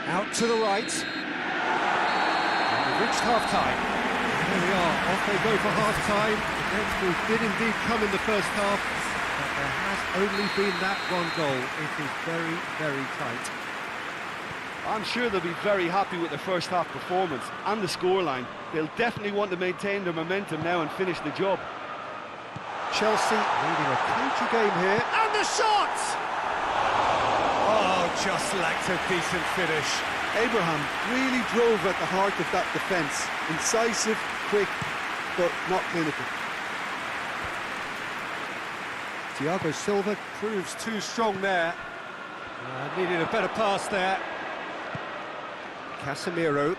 Out to the right. And we've reached half-time. There we are, off they go for half-time. The breakthrough did indeed come in the first half, but there has only been that one goal. It is very tight. I'm sure they'll be very happy with their first half performance and the scoreline. They'll definitely want to maintain their momentum now and finish the job. Chelsea leading a cagey game here, and the shot! Oh, just lacked a decent finish. Abraham really drove at the heart of that defence. Incisive, quick, but not clinical. Thiago Silva proves too strong there. Needed a better pass there. Casemiro.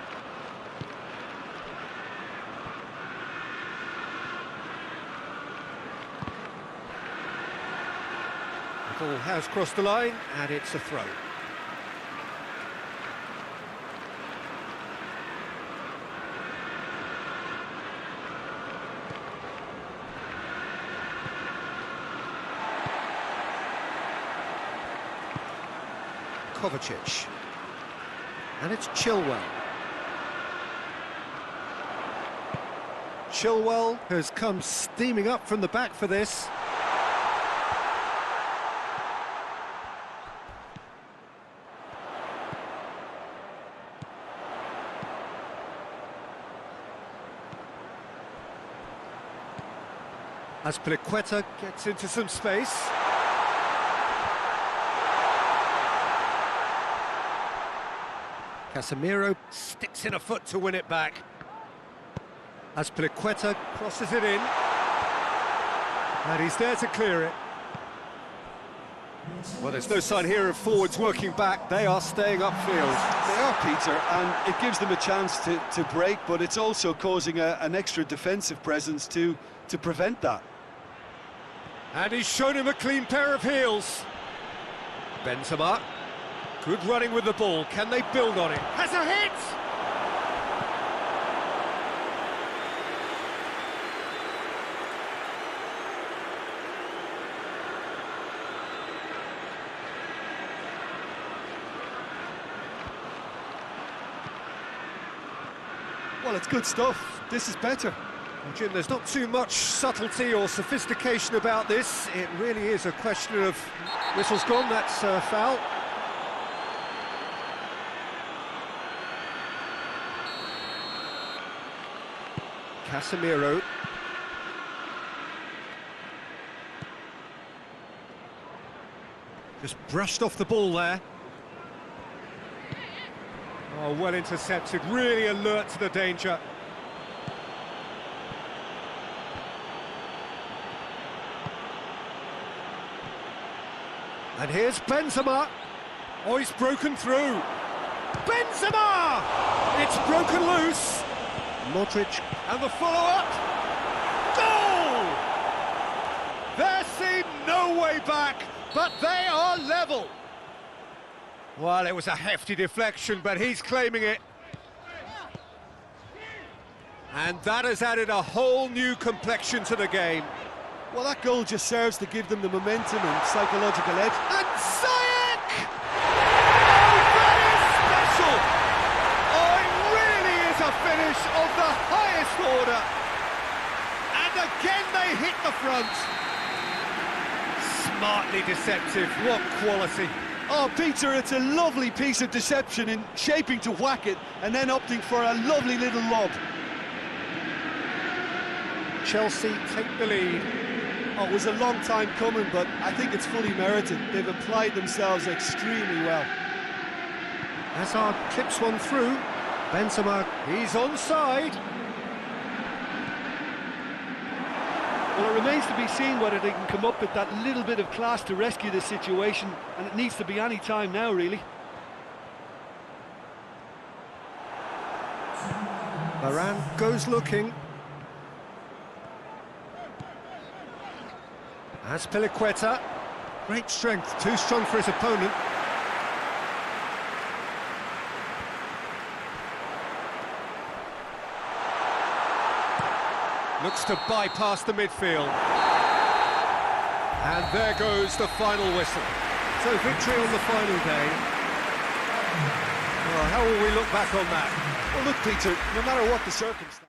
Ball has crossed the line, and it's a throw. Kovacic. And it's Chilwell. Chilwell has come steaming up from the back for this. Azpilicueta gets into some space. Casemiro sticks in a foot to win it back. Azpilicueta crosses it in. And he's there to clear it. Well, there's no sign here of forwards working back. They are staying upfield. They are, Peter, and it gives them a chance to break, but it's also causing an extra defensive presence to prevent that. And he's shown him a clean pair of heels. Benzema. Good running with the ball. Can they build on it? Has a hit! Well, it's good stuff. This is better. Well, Jim, there's not too much subtlety or sophistication about this. It really is a question of... Whistle's gone, that's foul. Casemiro. Just brushed off the ball there. Oh, well intercepted, really alert to the danger. And here's Benzema. Oh, he's broken through. Benzema! It's broken loose. Modric, and the follow-up. Goal! There seemed no way back, but they are level. Well, it was a hefty deflection, but he's claiming it. And that has added a whole new complexion to the game. Well, that goal just serves to give them the momentum and psychological edge. And Ziyech! Oh, that is special! Oh, it really is a finish of the highest order. And again they hit the front. Smartly deceptive, what quality. Oh, Peter, it's a lovely piece of deception in shaping to whack it and then opting for a lovely little lob. Chelsea take the lead. Oh, it was a long time coming, but I think it's fully merited. They've applied themselves extremely well. Hazard clips one through. Benzema, he's onside. Well, it remains to be seen whether they can come up with that little bit of class to rescue this situation, and it needs to be any time now, really. Varane goes looking. Azpilicueta, great strength, too strong for his opponent. Looks to bypass the midfield. And there goes the final whistle. So victory on the final day. Well, how will we look back on that? Well, look, Peter, no matter what the circumstance...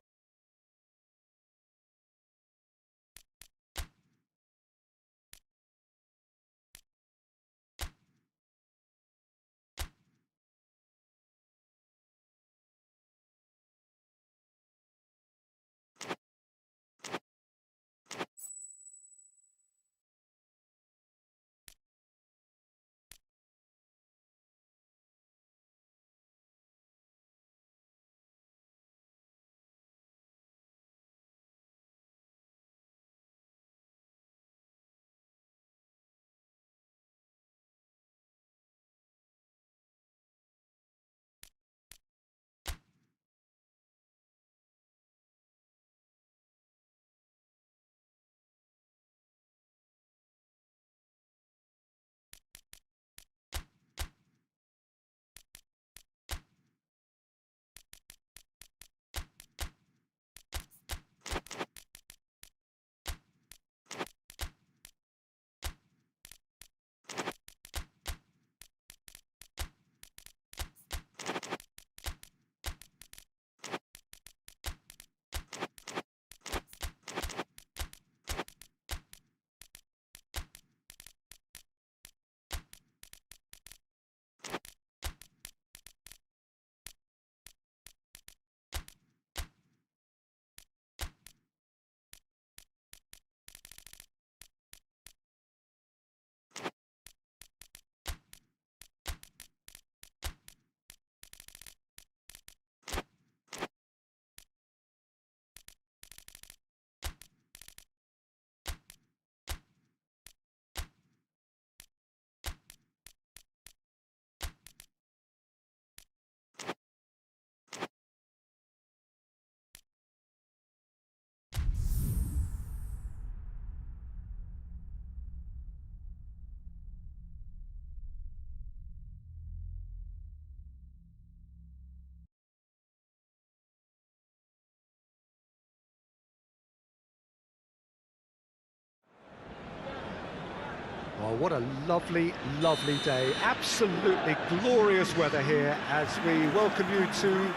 Oh, what a lovely, lovely day. Absolutely glorious weather here as we welcome you to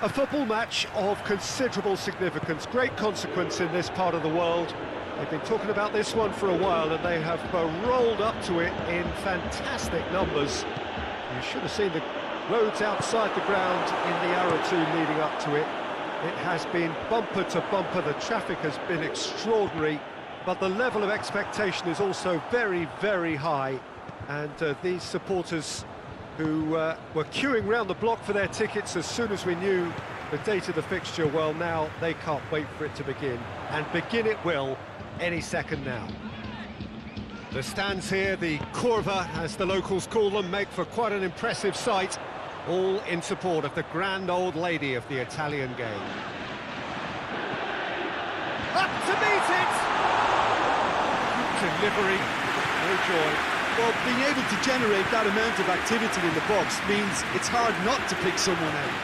a football match of considerable significance, great consequence in this part of the world. They've been talking about this one for a while and they have rolled up to it in fantastic numbers. You should have seen the roads outside the ground in the hour or two leading up to it. It has been bumper to bumper, the traffic has been extraordinary, but the level of expectation is also very, very high. And these supporters who were queuing round the block for their tickets as soon as we knew the date of the fixture, well, now they can't wait for it to begin. And begin it will any second now. The stands here, the curva, as the locals call them, make for quite an impressive sight, all in support of the grand old lady of the Italian game. Up to meet it! Good delivery, no joy. Well, being able to generate that amount of activity in the box means it's hard not to pick someone out.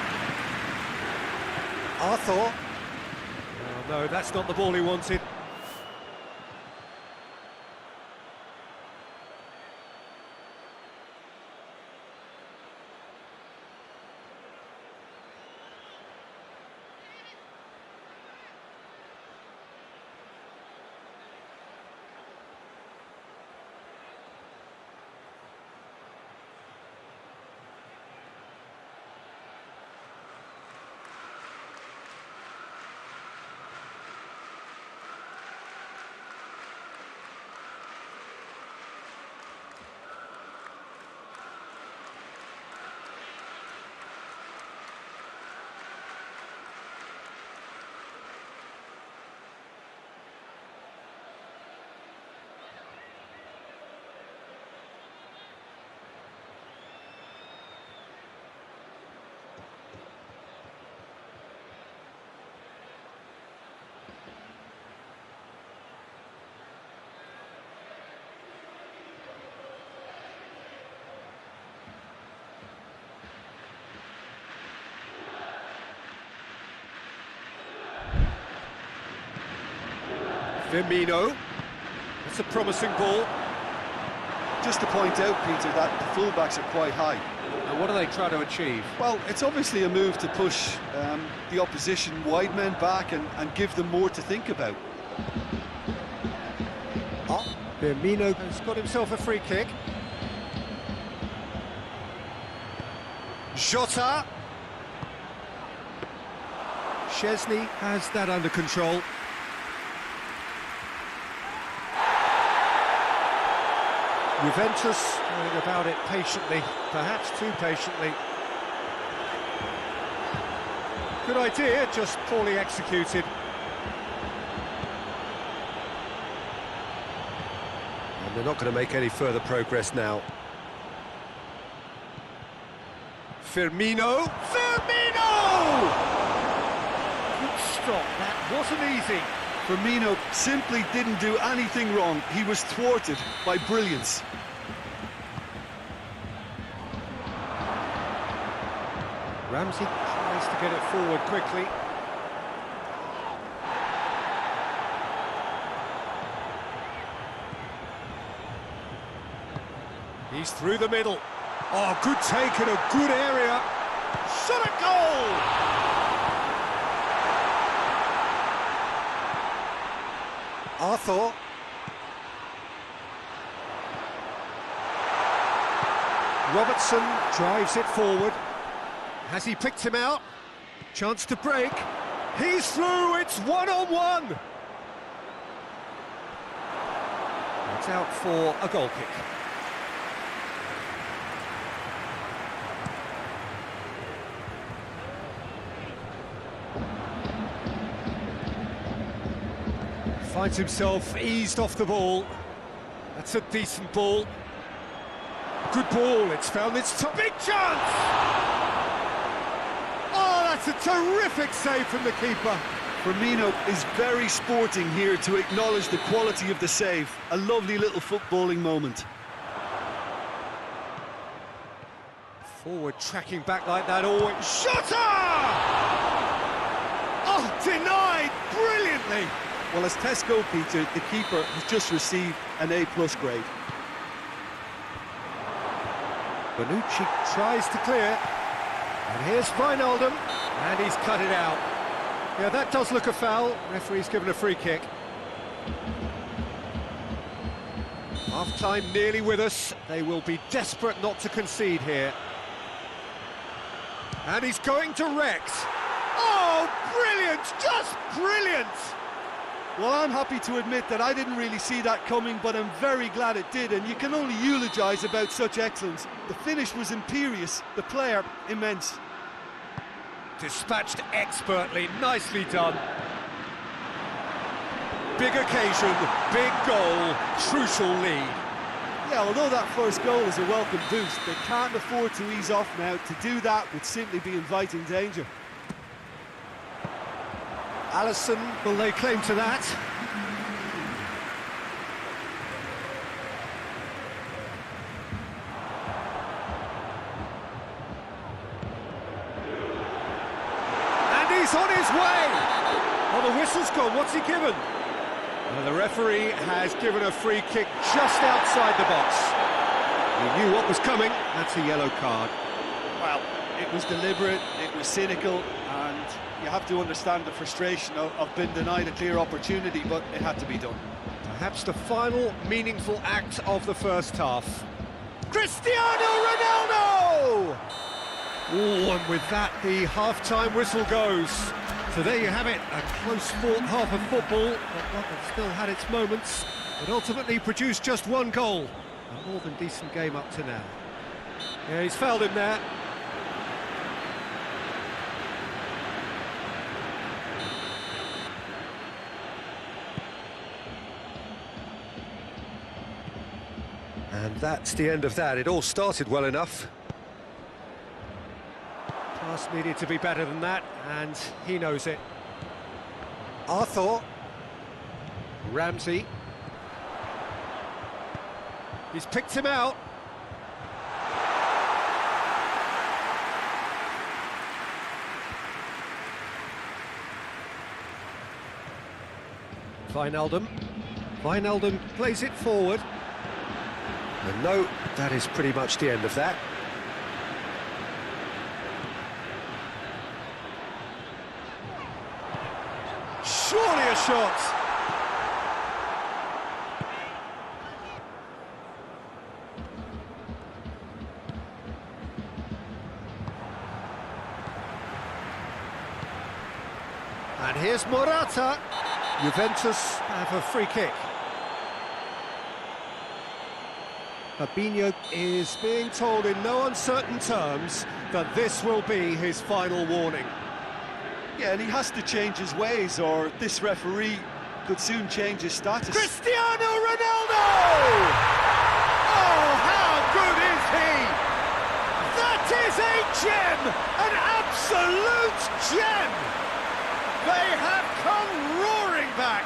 Arthur. Oh, no, that's not the ball he wanted. Firmino, that's a promising ball. Just to point out, Peter, that the fullbacks are quite high. And what are they trying to achieve? Well, it's obviously a move to push the opposition wide men back and give them more to think about. Oh, Firmino has got himself a free kick. Jota. Szczesny has that under control. Juventus going about it patiently, perhaps too patiently. Good idea, just poorly executed. And they're not going to make any further progress now. Firmino! Firmino! Good stop, that wasn't easy. Firmino simply didn't do anything wrong. He was thwarted by brilliance. Ramsey tries to get it forward quickly. He's through the middle. Oh, good take in a good area. Shot a goal! Arthur. Robertson drives it forward. Has he picked him out? Chance to break. He's through, it's one-on-one. It's out for a goal kick. Finds himself eased off the ball. That's a decent ball. Good ball, it's found its top. Big chance! Oh, that's a terrific save from the keeper. Firmino is very sporting here to acknowledge the quality of the save. A lovely little footballing moment. Forward tracking back like that always. Shota! Oh, denied brilliantly. Well, as Tesco, Peter, the keeper has just received an A+ grade. Bonucci tries to clear. And here's Wijnaldum. And he's cut it out. Yeah, that does look a foul. Referee's given a free kick. Half-time nearly with us. They will be desperate not to concede here. And he's going to Rex. Oh, brilliant! Just brilliant! Well, I'm happy to admit that I didn't really see that coming, but I'm very glad it did, and you can only eulogise about such excellence. The finish was imperious, the player immense. Dispatched expertly, nicely done. Big occasion, big goal, crucial lead. Yeah, although that first goal is a welcome boost, they can't afford to ease off now. To do that would simply be inviting danger. Alisson will lay claim to that. And he's on his way! Well, the whistle's gone, what's he given? Well, the referee has given a free kick just outside the box. He knew what was coming, that's a yellow card. Well, it was deliberate, it was cynical, and you have to understand the frustration of being denied a clear opportunity, but it had to be done. Perhaps the final meaningful act of the first half. Cristiano Ronaldo! Oh, and with that, the half-time whistle goes. So there you have it, a close-fought half of football, but one that still had its moments. It ultimately produced just one goal. A more than decent game up to now. Yeah, he's fouled him there. And that's the end of that. It all started well enough. Pass needed to be better than that, and he knows it. Arthur. Ramsey. He's picked him out. Wijnaldum. Wijnaldum plays it forward. And no, that is pretty much the end of that. Surely a shot! And here's Morata. Juventus have a free kick. Fabinho is being told in no uncertain terms that this will be his final warning. Yeah, and he has to change his ways, or this referee could soon change his status. Cristiano Ronaldo! Oh, how good is he? That is a gem! An absolute gem! They have come roaring back!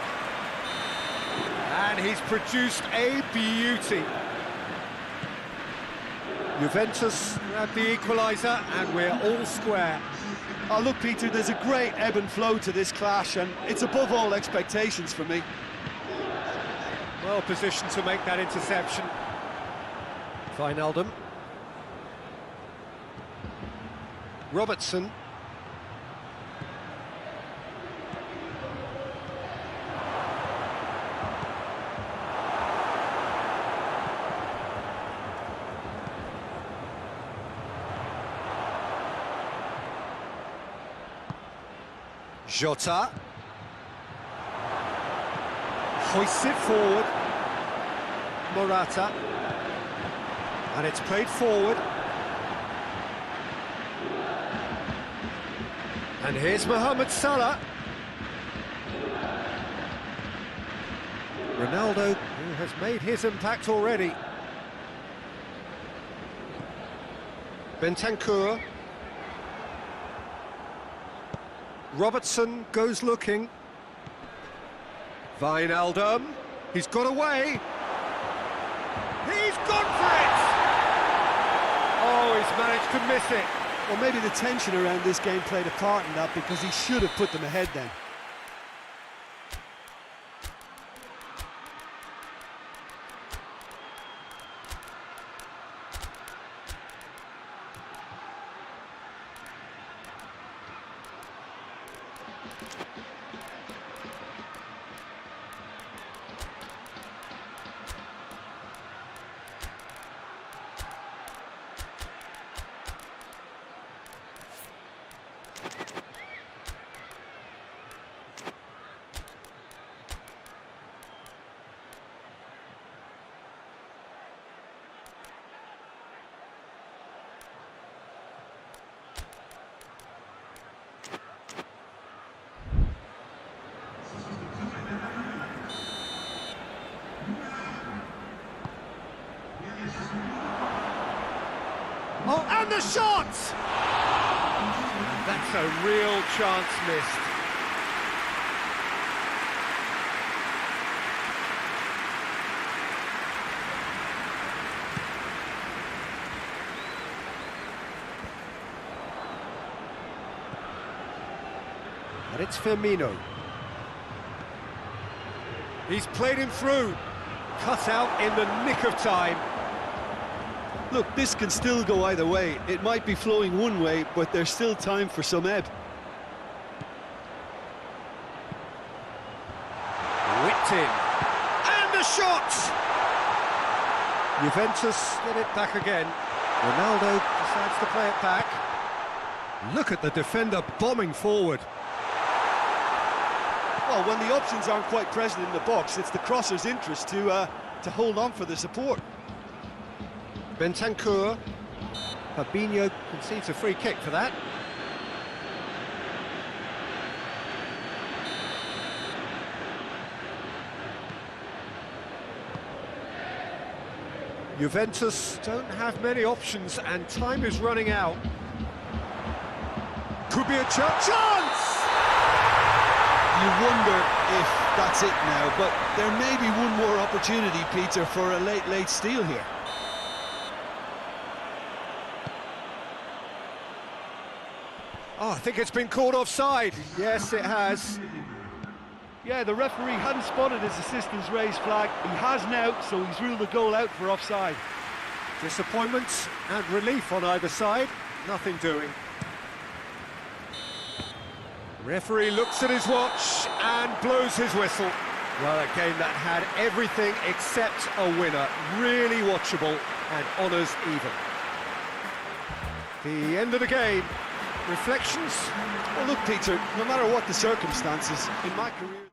And he's produced a beauty. Juventus grab the equaliser, and we're all square. Oh, look, Peter, there's a great ebb and flow to this clash, and it's above all expectations for me. Well positioned to make that interception. Wijnaldum. Robertson. Jota. Hoists it forward. Morata. And it's played forward. And here's Mohamed Salah. Ronaldo, who has made his impact already. Bentancur. Robertson goes looking. Wijnaldum. He's got away. He's gone for it! Oh, he's managed to miss it. Well, maybe the tension around this game played a part in that, because he should have put them ahead then. And the shot! That's a real chance missed. And it's Firmino. He's played him through. Cut out in the nick of time. Look, this can still go either way. It might be flowing one way, but there's still time for some ebb. Whipped in. And a shot! Juventus get it back again. Ronaldo decides to play it back. Look at the defender bombing forward. Well, when the options aren't quite present in the box, it's the crosser's interest to hold on for the support. Bentancur. Fabinho concedes a free kick for that. Juventus don't have many options and time is running out. Could be a chance! You wonder if that's it now, but there may be one more opportunity, Peter, for a late steal here. Oh, I think it's been called offside. Yes, it has. Yeah, the referee hadn't spotted his assistant's raised flag. He has now, so he's ruled the goal out for offside. Disappointment and relief on either side. Nothing doing. Referee looks at his watch and blows his whistle. Well, a game that had everything except a winner. Really watchable and honours even. The end of the game. Reflections? Well, look, Peter, no matter what the circumstances, in my career...